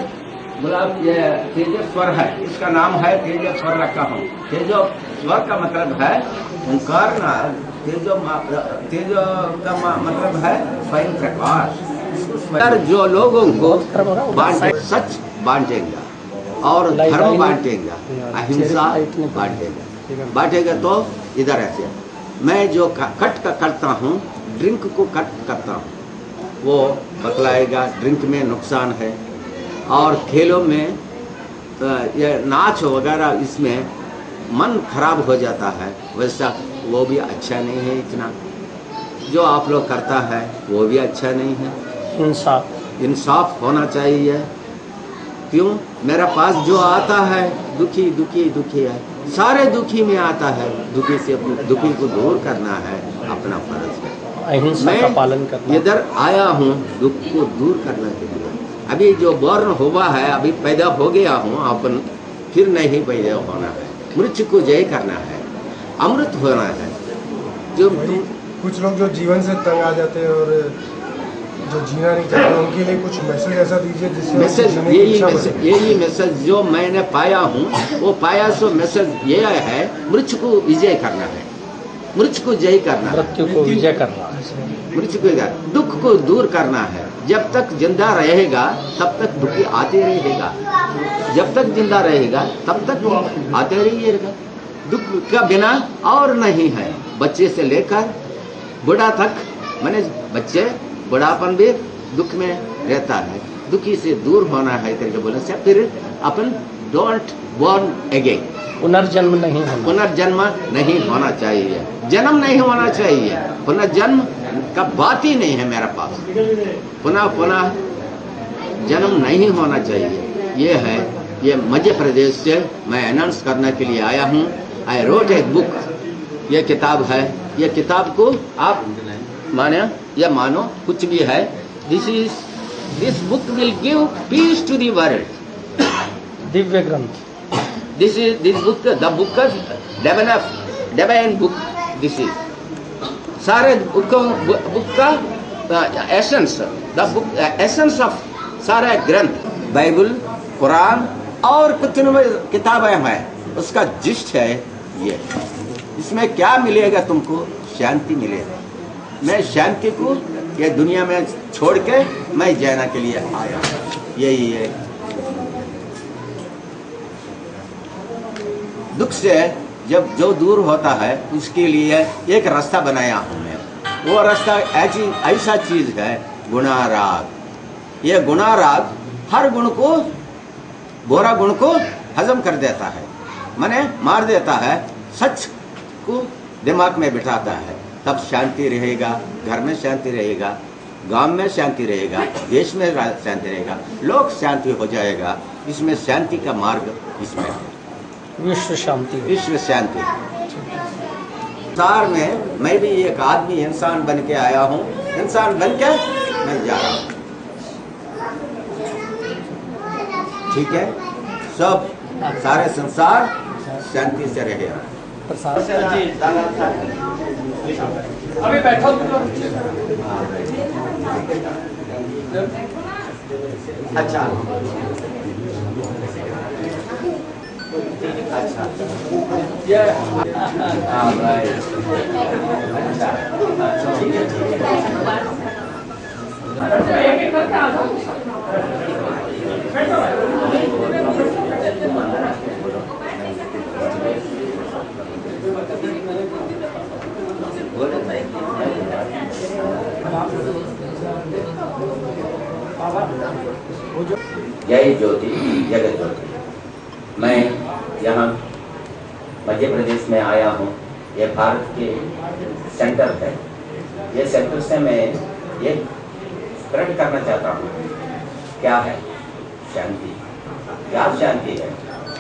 गुलाब ये तेजेश्वर है, इसका नाम है तेजेश्वर रखा हूँ। तेजस्वर का मतलब है ओंकार, तेजो का मतलब है स्वयं प्रकाश। जो लोगों को सच बांटेगा और धर्म बांटेगा, अहिंसा बांटेगा तो इधर ऐसे मैं जो कट का करता हूँ, ड्रिंक को कट करता हूँ, वो बतलाएगा ड्रिंक में नुकसान है, और खेलों में ये नाच वगैरह इसमें मन खराब हो जाता है, वैसा वो भी अच्छा नहीं है। इतना जो आप लोग करता है वो भी अच्छा नहीं है। इंसाफ होना चाहिए। क्यों मेरा पास जो आता है दुखी दुखी दुखी है, सारे दुखी में आता है, दुखी से दुखी को दूर करना है अपना फर्ज है। अहिंसा का पालन करना। इधर आया हूँ दुख को दूर करने के लिए। अभी जो बॉर्न हुआ है, अभी पैदा हो गया हूँ, अपन फिर नहीं पैदा होना है, मृत्यु को जय करना है, अमृत होना है। जो कुछ लोग जो जीवन से तंग आ जाते हैं और जो जीना नहीं चाहते, उनके लिए कुछ मैसेज ऐसा दीजिए जिससे यही मैसेज जो मैंने पाया हूँ, वो पाया सो मैसेज ये है, मृत्यु को विजय करना है, मृत्यु को जय करना, मृत्यु को विजय करना, मृत्यु को दुख को दूर करना है। जब तक जिंदा रहेगा तब तक दुख आते रहेगा, जब तक जिंदा रहेगा तब तक आते रहिएगा। दुख का बिना और नहीं है। बच्चे से लेकर बूढ़ा तक, मैंने बच्चे बुढ़ापन भी दुख में रहता है, दुखी से दूर होना है करके बोले से फिर अपन डोंट बॉर्न अगेन। पुनर्जन्म नहीं होना, पुनर्जन्म नहीं होना चाहिए, जन्म नहीं होना चाहिए, पुनर्जन्म का बात ही नहीं है मेरे पास। पुनः पुनः जन्म नहीं होना चाहिए। ये है, ये मध्य प्रदेश से मैं अनाउंस करने के लिए आया हूँ। आई रोट ए बुक, ये किताब है। ये किताब को आप माने या मानो कुछ भी है, this book will give peace to the world. दिव्य ग्रंथ, this book, the book divine book, this is सारे बुक का essence, the book essence of सारे ग्रंथ, बाइबल, कुरान और कुछ किताबें हैं, उसका जिस्ट है ये। इसमें क्या मिलेगा तुमको? शांति मिलेगा। मैं शांति को ये दुनिया में छोड़ के मैं जाने के लिए आया, यही है। दुख से जब जो दूर होता है उसके लिए एक रास्ता बनाया हूं मैं। वो रास्ता ऐसा चीज है गुणाराग। ये गुणाराग हर गुण को, बुरा गुण को हजम कर देता है, माने मार देता है, सच को दिमाग में बिठाता है। तब शांति रहेगा, घर में शांति रहेगा, गांव में शांति रहेगा, देश में शांति रहेगा, लोक शांति हो जाएगा। इसमें शांति का मार्ग इसमें है। विश्व शांति, विश्व शांति। संसार में मैं भी एक आदमी इंसान बन के आया हूँ, इंसान बन के मैं जा रहा हूँ। ठीक है, सब सारे संसार शांति से रहे। अभी बैठो। अच्छा अच्छा, हाँ भाई, ठीक है ठीक जय ज्योति जगत ज्योति। मैं यहाँ मध्य प्रदेश में आया हूँ। ये भारत के सेंटर है। ये सेंटर से मैं ये स्प्रेड करना चाहता हूँ। क्या है? शांति। क्या शांति है?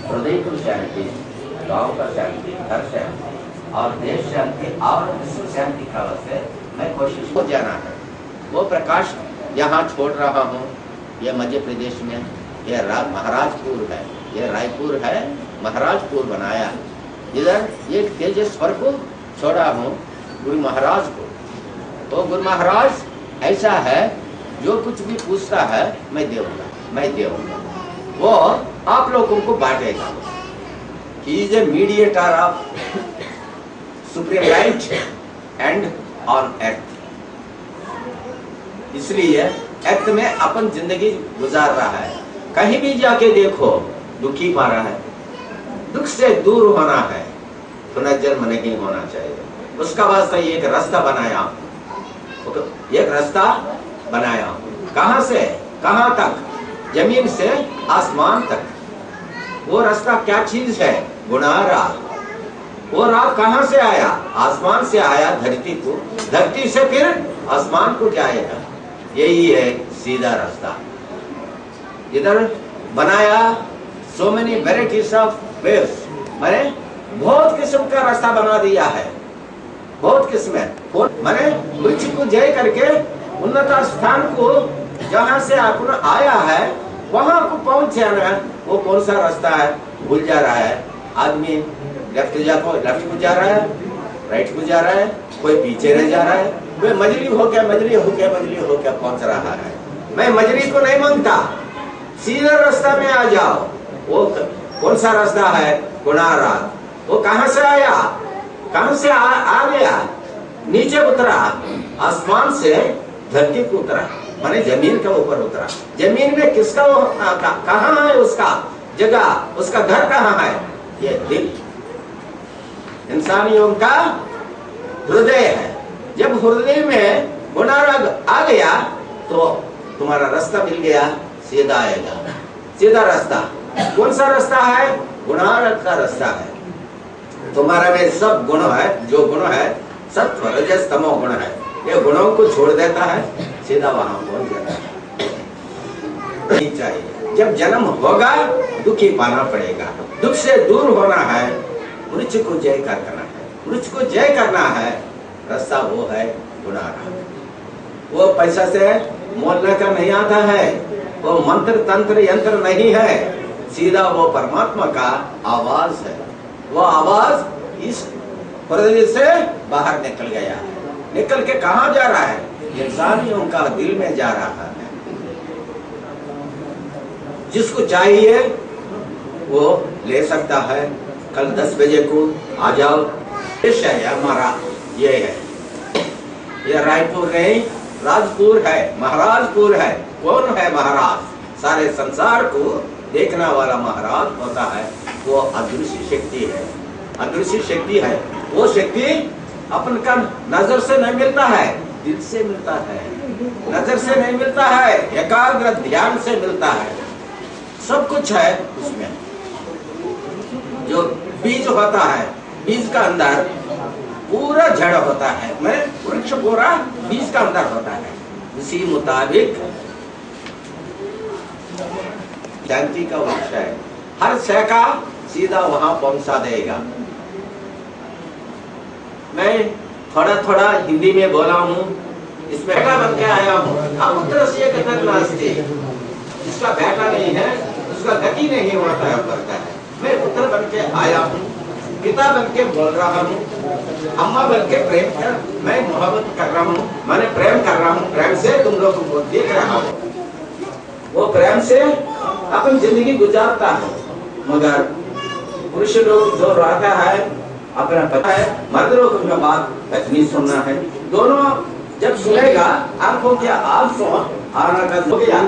हृदय की शांति, गाँव का शांति, घर शांति और देश शांति और विश्व शांति का से मैं कोशिश हो जाना है। वो प्रकाश यहाँ छोड़ रहा हूँ। ये मध्य प्रदेश में ये महाराजपुर है, ये रायपुर है, महाराजपुर बनाया। इधर ये तेजेश्वर को छोड़ा हूँ, गुरु महाराज को। तो गुरु महाराज ऐसा है, जो कुछ भी पूछता है मैं देऊंगा, मैं देऊंगा। वो आप लोगों को बांटेगा। He is a mediator of supreme right and on earth. इसलिए अर्थ में अपन जिंदगी गुजार रहा है। कहीं भी जाके देखो दुखी पा रहा है। दुख से दूर होना है, पुनर्जन्म नहीं होना चाहिए। उसका वास्ते एक रास्ता बनाया, एक रास्ता बनाया। कहां से कहां तक? जमीन से आसमान तक। वो रास्ता क्या चीज है? गुणाराग। वो राग कहां से आया? आसमान से आया धरती को, धरती से फिर आसमान को जाएगा। यही है सीधा रास्ता। इधर बनाया so many varieties of ways, माने बहुत किस्म का रास्ता बना दिया है। बहुत किस्म माने उच्च को जय करके उन्नत स्थान को जहाँ से अपन आया है वहां को पहुंच जाना। वो कौन सा रास्ता है? भूल जा रहा है आदमी। लेफ्ट को जा रहा है, राइट को जा रहा है, कोई पीछे रह जा रहा है, कोई मजली होकर पहुंच रहा है। मैं मजली को नहीं मांगता, सीधा रास्ता में आ जाओ। वो कौन सा रास्ता है? गुणाराग। वो कहां से आया? कहां से आ गया? नीचे उतरा, आसमान से धरती को उतरा, माने जमीन के ऊपर उतरा। जमीन में किसका कहां है? उसका जगह, उसका घर कहां है? ये दिल, इंसानियों का हृदय है। जब हृदय में गुणाराग आ गया तो तुम्हारा रास्ता मिल गया, सीधा आएगा। सीधा रास्ता कौन सा रास्ता है? गुणार्थ का रास्ता है। तुम्हारा में सब गुण है, जो गुण है सत्व रजस तमो गुण है, ये गुणों को छोड़ देता है, सीधा वहां पहुंच जाता है। नहीं चाहिए, जब जन्म होगा दुखी पाना पड़ेगा, दुख से दूर होना है, मृत्यु को जय करना है, मृत्यु को जय करना है, रास्ता वो है गुणार्थ। वो पैसा से मोलने का नहीं आता है, वो मंत्र तंत्र यंत्र नहीं है, सीधा वो परमात्मा का आवाज है। वो आवाज इस हृदय से बाहर निकल गया है, निकल के कहाँ जा रहा है? इंसानियों का दिल में जा रहा है। जिसको चाहिए वो ले सकता है। कल 10 बजे को आ जाओ। देश है हमारा, ये है, ये रायपुर नहीं राजपुर है, महाराजपुर है। कौन है महाराज? सारे संसार को देखने वाला महाराज होता है, वो अदृश्य शक्ति है। अदृश्य शक्ति है, वो शक्ति अपन का नजर से नहीं मिलता है, दिल से मिलता है। नजर से नहीं मिलता है, एकाग्र ध्यान से मिलता है। सब कुछ है उसमें। जो बीज होता है, बीज का अंदर पूरा जड़ होता है, मैं वृक्ष पूरा बीज का अंदर होता है। उसी मुताबिक शांति का वृक्ष है, हर शाखा सीधा वहां पहुंचा देगा। मैं थोड़ा थोड़ा हिंदी में बोला हूँ, इसमें बेटा बन के आया हूँ। अब उत्तर से नास्ती, जिसका बेटा नहीं है उसका गति नहीं होता है, करता है। मैं पुत्र बन के आया हूँ, पिता बन के बोल रहा हूँ, अम्मा बन के प्रेम कर, मैं मोहब्बत कर रहा हूँ, मैंने प्रेम कर रहा हूँ, प्रेम से तुम लोगों को देख रहा हूँ। वो प्रेम से अपन जिंदगी गुजारता है। मगर पुरुष लोग जो रहता है अपना पता है, मर्द लोग का बात पत्नी सुनना है। दोनों जब सुनेगा, आंखों के आंसू आना का हो गया,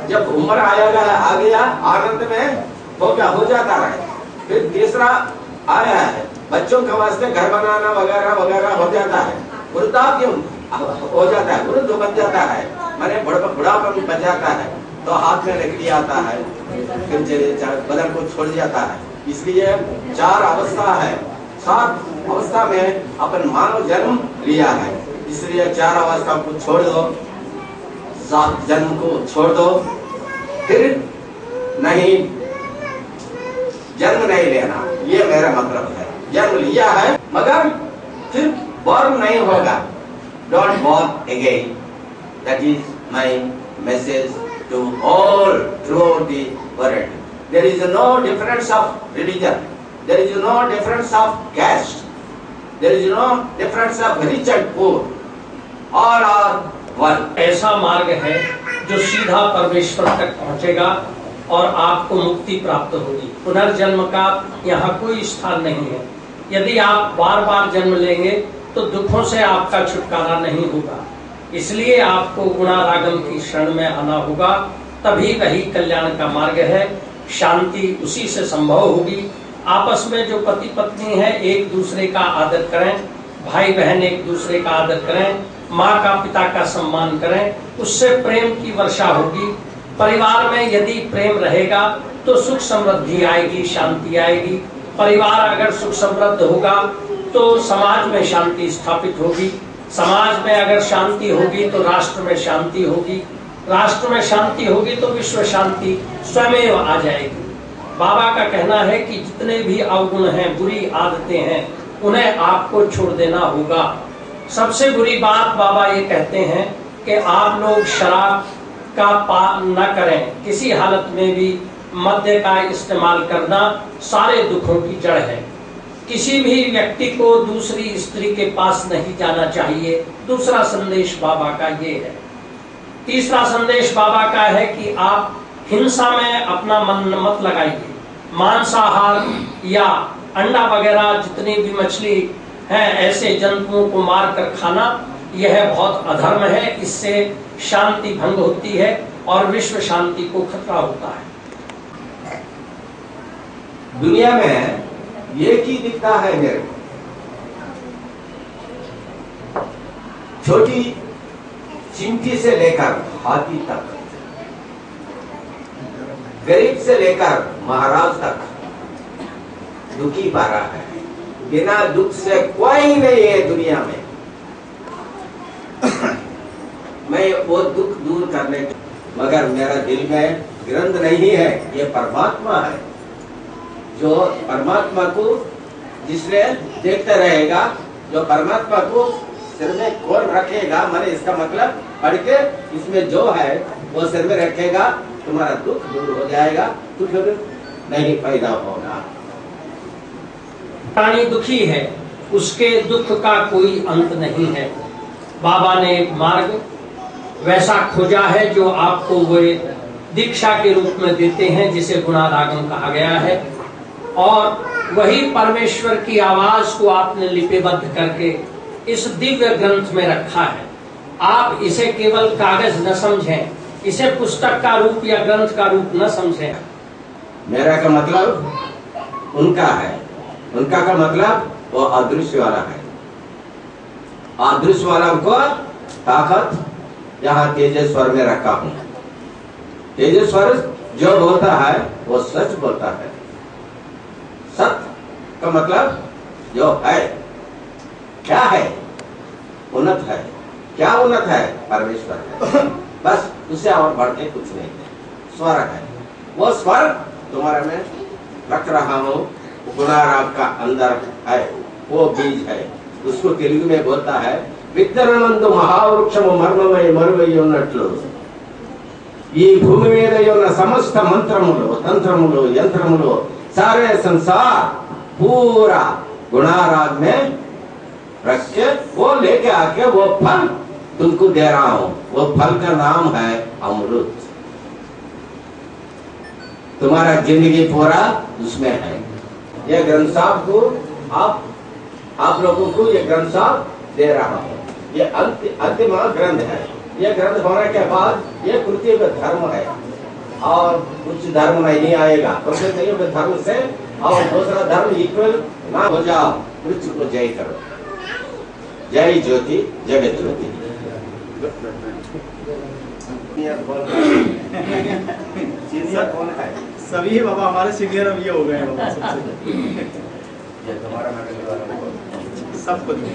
जब उम्र आएगा आ गया, आनंद में हो जाता है। फिर तीसरा आया है, बच्चों के वास्ते घर बनाना वगैरह वगैरह हो जाता है। वृद्धाप्य हो जाता है, वृद्ध बन जाता है, मैंने बुढ़ापन बन जाता है, तो हाथ में लकड़ी आता है, फिर बदन को छोड़ जाता है। इसलिए 4 अवस्था है, 7 अवस्था में अपन मानव जन्म लिया है। इसलिए 4 अवस्था को छोड़ दो, 7 जन्म को छोड़ दो, फिर नहीं जन्म नहीं लेना, ये मेरा मतलब है। जन्म लिया है मगर फिर बॉर्न नहीं होगा। Don't born again, that is my message to all throughout the world. There is no difference of religion, there is no difference of caste, there is no difference of rich and poor, all are one. ऐसा मार्ग है जो सीधा परमेश्वर तक पहुंचेगा और आपको मुक्ति प्राप्त होगी। पुनर्जन्म का यहाँ कोई स्थान नहीं है। यदि आप बार बार जन्म लेंगे तो दुखों से आपका छुटकारा नहीं होगा। इसलिए आपको गुणारागम की शरण में आना होगा, तभी वही कल्याण का मार्ग है। शांति उसी से संभव होगी। आपस में जो पति पत्नी है एक दूसरे का आदर करें, भाई बहन एक दूसरे का आदर करें, माँ का पिता का सम्मान करें, उससे प्रेम की वर्षा होगी। परिवार में यदि प्रेम रहेगा तो सुख समृद्धि आएगी, शांति आएगी। परिवार अगर सुख समृद्ध होगा तो समाज में शांति स्थापित होगी। समाज में अगर शांति होगी तो राष्ट्र में शांति होगी। राष्ट्र में शांति होगी तो विश्व शांति स्वयं आ जाएगी। बाबा का कहना है कि जितने भी अवगुण हैं, बुरी आदतें हैं, उन्हें आपको छोड़ देना होगा। सबसे बुरी बात बाबा ये कहते हैं कि आप लोग शराब का पान न करें। किसी हालत में भी मद्य का इस्तेमाल करना सारे दुखों की जड़ है। किसी भी व्यक्ति को दूसरी स्त्री के पास नहीं जाना चाहिए। दूसरा संदेश बाबा का ये है। तीसरा संदेश बाबा का है कि आप हिंसा में अपना मन मत लगाइए। मांसाहार या अंडा वगैरह जितनी भी मछली है, ऐसे जंतुओं को मार कर खाना, यह बहुत अधर्म है। इससे शांति भंग होती है और विश्व शांति को खतरा होता है। दुनिया में एक ही दिखता है मेरे को, छोटी चिंटी से लेकर हाथी तक गरीब से लेकर महाराज तक दुखी पा रहा है। बिना दुख से कोई नहीं है दुनिया में। मैं वो दुख दूर करने के, मगर मेरा दिल में ग्रंथ नहीं है, ये परमात्मा है। जो परमात्मा को जिसने देखते रहेगा, जो परमात्मा को सिर में कौन रखेगा, माने इसका मतलब पढ़ के इसमें जो है वो सिर में रखेगा, तुम्हारा दुख दूर हो जाएगा, तो फिर नहीं पैदा होगा। प्राणी दुखी है, उसके दुख का कोई अंत नहीं है। बाबा ने एक मार्ग वैसा खोजा है जो आपको वे दीक्षा के रूप में देते हैं, जिसे गुणारागम कहा गया है, और वही परमेश्वर की आवाज को आपने लिपिबद्ध करके इस दिव्य ग्रंथ में रखा है। आप इसे केवल कागज न समझें, इसे पुस्तक का रूप या ग्रंथ का रूप न समझें। मेरा का मतलब उनका है, उनका का मतलब वो अदृश्य वाला है। अदृश्य वाला को ताकत यहाँ तेजेश्वर में रखा हूँ। तेजेश्वर जो बोलता है वो सच बोलता है। सत्य का मतलब जो है, क्या है, उन्नत है। क्या उन्नत है? परमेश्वर है। बस उससे और बढ़ के कुछ नहीं है। स्वर है, वो स्वर तुम्हारे में रख रहा हूँ। गुणाराग का अंदर है, वो बीज है। उसको तेलुगु में बोलता है, విత్తనమందు మహావృక్షము మర్మమై మరువై ఉన్నట్లు ఈ భూమి మీద ఉన్న సమస్త మంత్రములు, तंत्रमुलो, यंत्रमुलो, सारे संसार पूरा गुणाराग में रख के वो लेके आके वो फल तुमको दे रहा हूँ। वो फल का नाम है अमृत। तुम्हारा जिंदगी पूरा उसमें है। ये ग्रंथ साहब को आप लोगों को ये ग्रंथ साहब दे रहा हूँ। ये अंतिम ग्रंथ है। ये ग्रंथ होने के बाद ये पृथ्वी का धर्म है और कुछ धर्म नहीं आएगा। पृथ्वी के धर्म से और दूसरा धर्म इक्वल ना हो जाओ। पृथ्वी को जय करो। जय ज्योति जगत ज्योति। सीनियर कौन है? सभी बाबा हमारे सीनियर अब ये हो गए हैं बाबा सबसे। सबको सब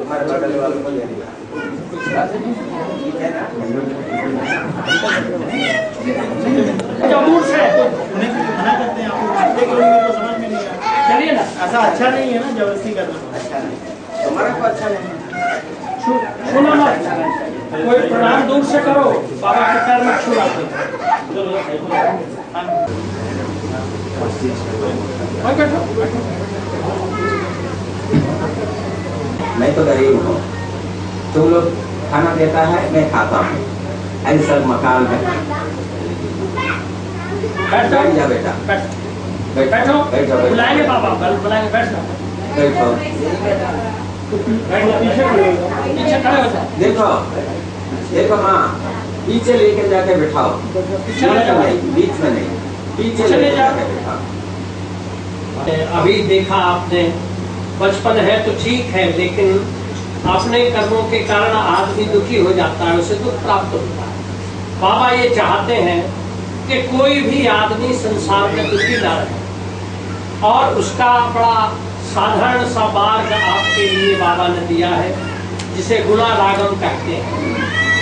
हमारे बगल वालों को ले लिया। ठीक है ना? दूर से उन्हें मना करते हैं, आपको देख लो, मेरे को समझ में नहीं आया। चलिए ना, ऐसा अच्छा नहीं है ना, जबरदस्ती करना अच्छा नहीं। हमारा को अच्छा नहीं। सुनो ना, कोई प्रणाम दूर से करो, बाबा के पैर में छू लाते। मैं तो गरीब हूँ, तुम लोग खाना देता है, मैं खाता हूँ। ऐसा मकान है। बैठो जा बेटा, बैठो, बुलाएंगे बाबा, कल बुलाएंगे। बैठो बैठो। पीछे खड़े हो जाओ। देखो देखो माँ, पीछे लेकर जाके बिठाओ। बीच में नहीं, पीछे लेकर जाके बिठाओ। अभी देखा आपने, बचपन है तो ठीक है, लेकिन अपने कर्मों के कारण आदमी दुखी हो जाता है, उसे दुख प्राप्त होता है। बाबा ये चाहते हैं कि कोई भी आदमी संसार में दुखी ना रहे, और उसका बड़ा साधारण सा मार्ग आपके लिए बाबा ने दिया है, जिसे गुणारागम कहते हैं।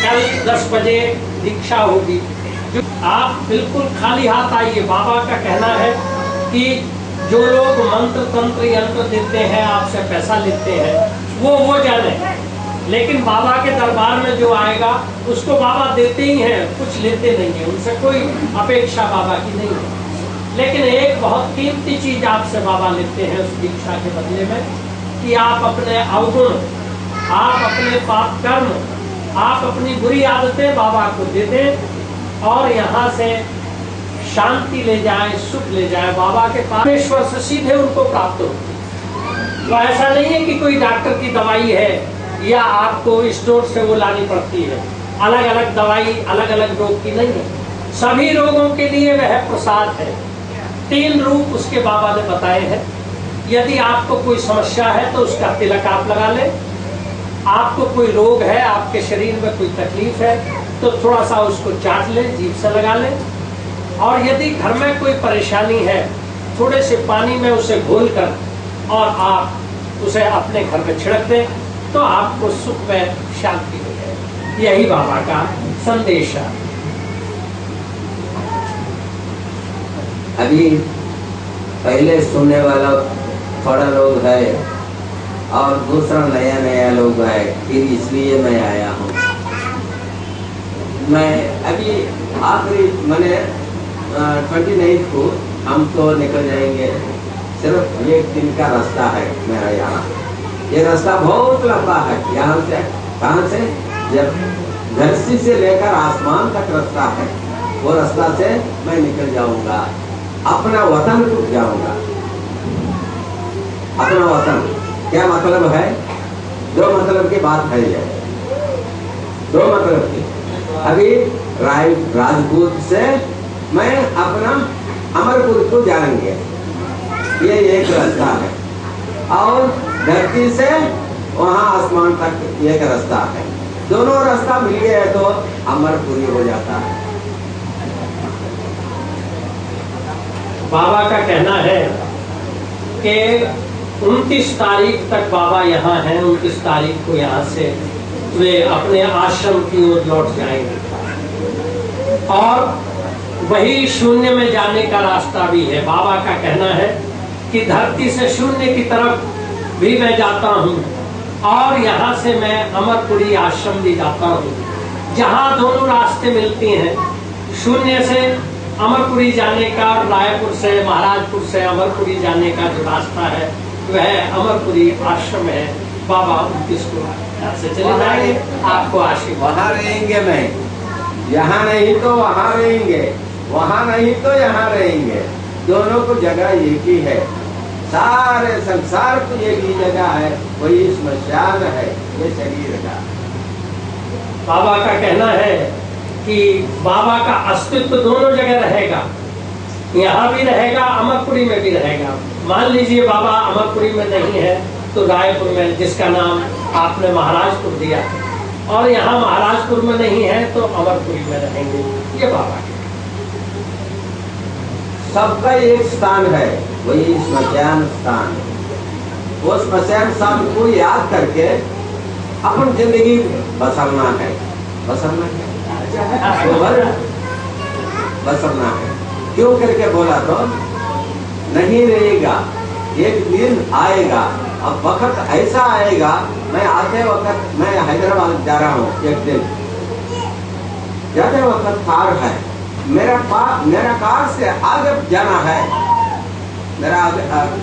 कल 10 बजे दीक्षा होगी। आप बिल्कुल खाली हाथ आइए। बाबा का कहना है कि जो लोग मंत्र तंत्र यंत्र देते हैं, आपसे पैसा लेते हैं, वो जाने, लेकिन बाबा के दरबार में जो आएगा उसको बाबा देते ही हैं, कुछ लेते नहीं है, उनसे कोई अपेक्षा बाबा की नहीं है। लेकिन एक बहुत कीमती चीज आपसे बाबा लेते हैं उस दीक्षा के बदले में, कि आप अपने अवगुण, आप अपने पाप कर्म, आप अपनी बुरी आदतें बाबा को दे दें और यहाँ से शांति ले जाए, सुख ले जाए। बाबा के परमेश्वर से सीधे उनको प्राप्त हो। तो ऐसा नहीं है कि कोई डॉक्टर की दवाई है या आपको स्टोर से वो लानी पड़ती है। अलग अलग दवाई अलग अलग रोग की नहीं है, सभी रोगों के लिए वह प्रसाद है। 3 रूप उसके बाबा ने बताए हैं। यदि आपको कोई समस्या है तो उसका तिलक आप लगा लें। आपको कोई रोग है, आपके शरीर में कोई तकलीफ है तो थोड़ा सा उसको चाट लें, जीभ से लगा लें। और यदि घर में कोई परेशानी है, थोड़े से पानी में उसे घोलकर और आप उसे अपने घर में छिड़क दें तो आपको सुख में शांति हो जाए। यही बाबा का संदेश है। अभी पहले सुनने वाला थोड़ा लोग है और दूसरा नया नया लोग है, फिर इसलिए मैं आया हूँ। मैं अभी आखिरी मैंने 29 को हम तो निकल जाएंगे, सिर्फ एक दिन का रास्ता है मेरा यहाँ। ये रास्ता बहुत लंबा है, यहाँ से कहाँ से, जब धरती से लेकर आसमान तक रास्ता है, वो रास्ता से मैं निकल जाऊंगा, अपना वतन को जाऊंगा। अपना वतन क्या मतलब है? दो मतलब की बात है ये, दो मतलब की। अभी राजपूत से मैं अपना अमरपुर को जाएंगे, ये एक रास्ता है। और धरती से वहाँ आसमान तक एक रास्ता है। दोनों रास्ता मिल गए तो अमरपुरी हो जाता है। बाबा का कहना है कि 29 तारीख तक बाबा यहाँ हैं। 29 तारीख को यहाँ से वे अपने आश्रम की ओर लौट जाएंगे और वही शून्य में जाने का रास्ता भी है। बाबा का कहना है कि धरती से शून्य की तरफ भी मैं जाता हूँ और यहाँ से मैं अमरपुरी आश्रम भी जाता हूँ, जहाँ दोनों रास्ते मिलती हैं। शून्य से अमरपुरी जाने का, रायपुर से महाराजपुर से अमरपुरी जाने का जो रास्ता है वह अमरपुरी आश्रम है। बाबा 29 को यहाँ से चले जाएंगे, आपको आशीर्वाद। वहाँ रहेंगे, मैं यहाँ नहीं तो वहाँ रहेंगे, वहाँ नहीं तो यहाँ रहेंगे। दोनों को जगह एक ही है, सारे संसार को एक ही जगह है, वही स्मशान है ये शरीर का। बाबा का कहना है कि बाबा का अस्तित्व दोनों जगह रहेगा, यहाँ भी रहेगा, अमरपुरी में भी रहेगा। मान लीजिए बाबा अमरपुरी में नहीं है तो रायपुर में, जिसका नाम आपने महाराजपुर दिया, और यहाँ महाराजपुर में नहीं है तो अमरपुरी में रहेंगे। ये बाबा के सबका एक स्थान है, वही स्मशान स्थान। वो स्मशान स्थान को याद करके अपन जिंदगी बसरना है, बसरना है, बसरना है। क्यों करके बोला तो नहीं रहेगा, एक दिन आएगा। अब वक्त ऐसा आएगा, मैं आते वक्त मैं हैदराबाद जा रहा हूँ, एक दिन जाते वक्त कार है, मेरा कार से आगे जाना है, मेरा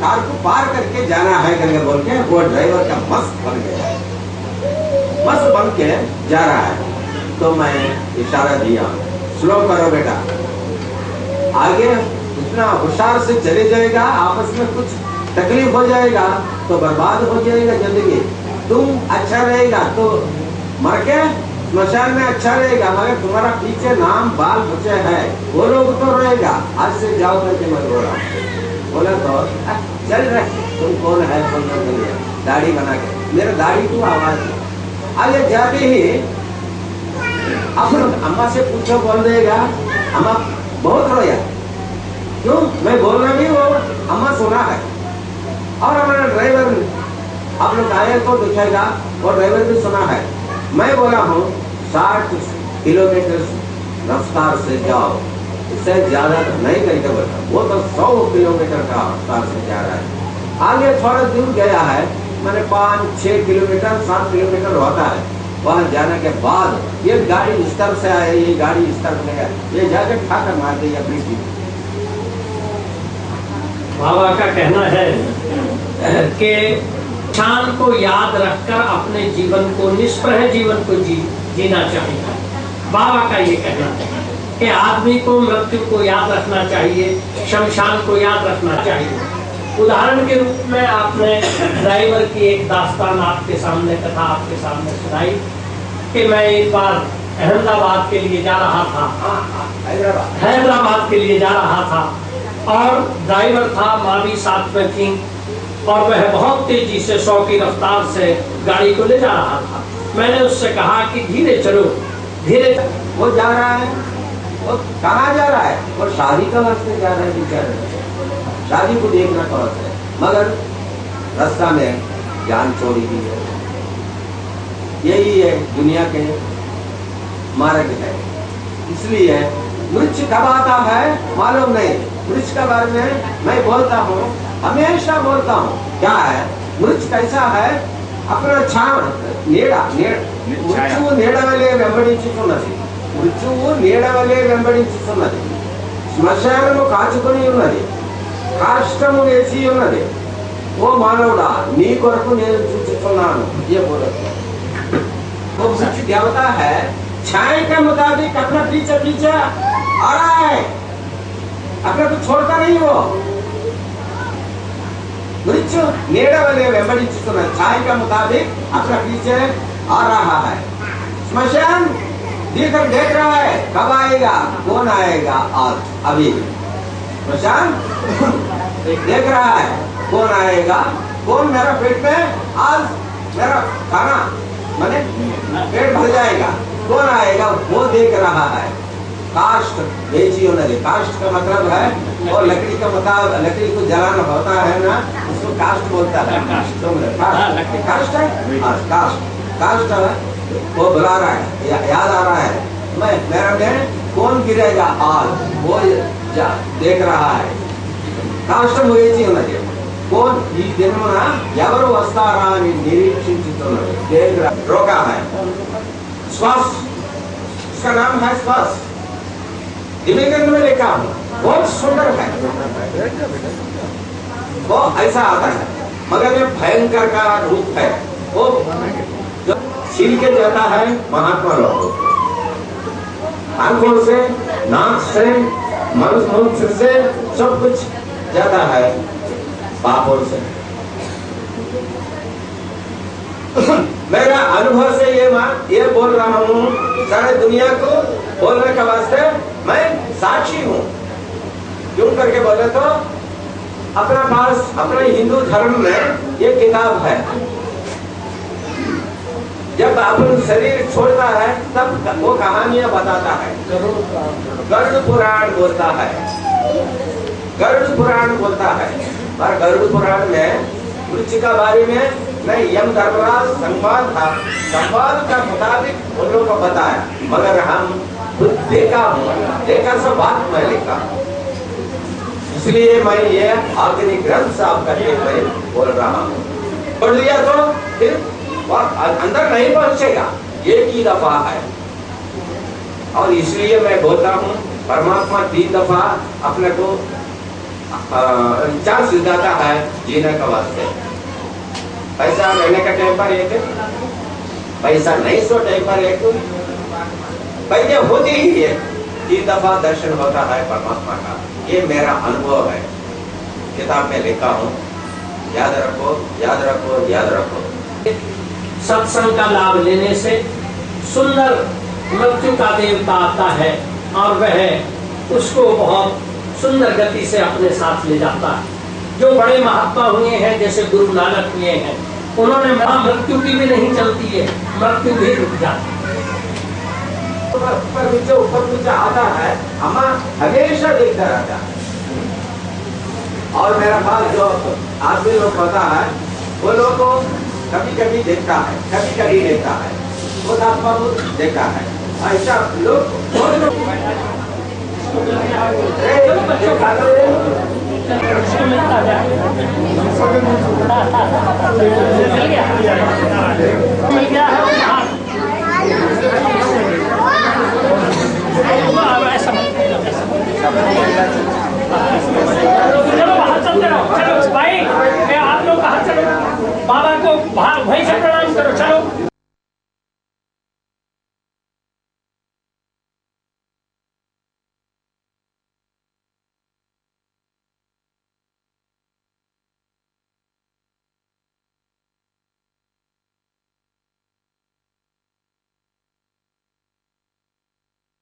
कार को पार करके जाना है करके बोल के वो ड्राइवर का मस्त बन गया, मस्त बन के जा रहा है। तो मैं इशारा दिया, स्लो करो बेटा, आगे इतना होशियार से चले जाएगा, आपस में कुछ तकलीफ हो जाएगा तो बर्बाद हो जाएगा जिंदगी। तुम अच्छा रहेगा तो मर के स्मशान में अच्छा रहेगा, मगर तुम्हारा पीछे नाम बाल बचे है वो लोग तो रहेगा। आज से जाओ करके मैं बोल रहा हूँ। बोला तो चल रहे, तुम कौन है, कौन नहीं, दाढ़ी बना के मेरा दाढ़ी को आवाज आगे जाते ही अपन अम्मा से पूछो, बोल देगा अम्मा बहुत रोया। क्यों? मैं बोल रहा भी वो अम्मा सुना है। और हमारा ड्राइवर आप लोग आए तो दिखेगा, और ड्राइवर भी सुना है। मैं बोला हूँ 60 किलोमीटर रफ्तार से जाओ, इससे ज्यादा नहीं करके बोला। वो तो 100 किलोमीटर का रफ्तार से जा रहा है। आगे थोड़ा दूर गया है, मैंने 5-6 किलोमीटर 7 किलोमीटर होता है। वहां जाने के बाद ये गाड़ी इस तरफ से आए, ये गाड़ी इस तरफ से आए, ये जाके ठाकर मार दी अपनी सीट। बाबा का कहना है कि क्षण को याद रखकर अपने जीवन को, निष्प्रह जीवन को जीना चाहिए। बाबा का ये कहना है कि आदमी को मृत्यु को याद रखना चाहिए, शमशान को याद रखना चाहिए। उदाहरण के रूप में आपने ड्राइवर की एक दास्तान आपके सामने, कथा आपके सामने सुनाई कि मैं एक बार अहमदाबाद के लिए जा रहा था, हैदराबाद के लिए जा रहा था, और ड्राइवर था, माँ भी साथ में थी। और वह बहुत तेजी से 100 की रफ्तार से गाड़ी को ले जा रहा था। मैंने उससे कहा कि धीरे चलो, धीरे। वो जा रहा है, वो कहाँ जा रहा है? वो शादी का वास्ते जा रहा है बेचारा, शादी को देखना का वास्ते, मगर रास्ता में जान छोड़ी दी है। यही है दुनिया के मार्ग है। इसलिए मृत्यु कब आता है मालूम नहीं। मृत्यु के बारे में मैं बोलता हूँ, हमेशा बोलता हूँ। क्या है मृत्यु? कैसा है? अपना छाव మృత్యువు నీడవలే వెంబడించుతున్నది. మృత్యువు నీడవలే వెంబడించుతున్నది. శ్మశానము కాచుకొని ఉన్నది, కాష్టము వేసి ఉన్నది. ఓ మానవుడా, నీ కొరకు నేను చూచుతున్నాను. ये बोलो वो मृत्यु देवता है, छाया के मुताबिक अपना पीछे पीछे आ रहा है, अपने को छोड़ता नहीं। वो मृत्यु నీడవలే వెంబడించుతున్నది, छाया के मुताबिक अपना पीछे आ रहा है। स्मशान देख रहा है, कब आएगा, कौन आएगा। आज अभी स्मशान देख रहा है, कौन आएगा, कौन मेरा पेट में आज मेरा खाना माने पेट भर जाएगा, कौन आएगा, वो देख रहा है। काष्ठ बेची उन्होंने, काष्ठ का मतलब है और लकड़ी का मतलब, लकड़ी को जलाना होता है ना, उसको काष्ठ बोलता है। काष्ठ है, काष्ठ वो बुला रहा है, याद आ रहा है, मैं मेरा में कौन गिरेगा आज, वो देख रहा है। काष्ठ వేచి ఉన్నది, कौन ఈ దినమున ఎవరు వస్తారా అని నిరీక్షించుతున్నది, रोका है। श्वास, उसका नाम है श्वास, दिव्यग्रंथ में लिखा हूँ, बहुत सुंदर है। वो ऐसा आता है, मगर ये भयंकर का रूप है। वो छीन के जाता है महात्मा लोग, आंखों से, नाक से, मनुष्य से सब कुछ जाता है, पापों से। मेरा अनुभव से ये बोल रहा हूँ, सारे दुनिया को बोलने के वास्ते मैं साक्षी हूँ। क्यों करके बोले तो अपना पास, अपने हिंदू धर्म में ये किताब है। जब अपन शरीर छोड़ता है तब वो कहानियां बताता है। गरुड़ पुराण बोलता है, गरुड़ पुराण बोलता है। पर गरुड़ पुराण में मृत्यु के बारे में नहीं, यम धर्मराज संवाद था, संवाद का मुताबिक उन लोगों को बताया, मगर हम खुद देखा सब बात में लिखा। इसलिए मैं ये आखिरी ग्रंथ साफ करके मैं बोल रहा हूँ। पढ़ लिया तो फिर अंदर नहीं पहुंचेगा, एक ही दफा है। और इसलिए मैं बोलता हूँ, परमात्मा 3 दफा अपने को चांस देता है जीने का वास्ते। पैसा लेने का टाइम पर एक, पैसा नहीं सो टाइम पर एक, पहले होते ही है 3 दफा दर्शन होता है परमात्मा का। ये मेरा अनुभव है, किताब में लिखा हूँ। याद रखो, याद रखो, याद रखो। सत्संग का लाभ लेने से सुंदर मृत्यु का देवता आता है और वह उसको बहुत सुंदर गति से अपने साथ ले जाता है। जो बड़े महात्मा हुए हैं, जैसे गुरु नानक हुए हैं, उन्होंने मृत्यु की भी नहीं चलती है, मृत्यु भी रुक जाती है। ऊपर नीचे आता है, हमेशा देखता रहता है। और मेरा पास जो आदमी लोग होता है, वो लोग को कभी कभी देखता है, कभी कभी देखता है, वो आत्मा को देखता है। ऐसा लोग मिल गया है।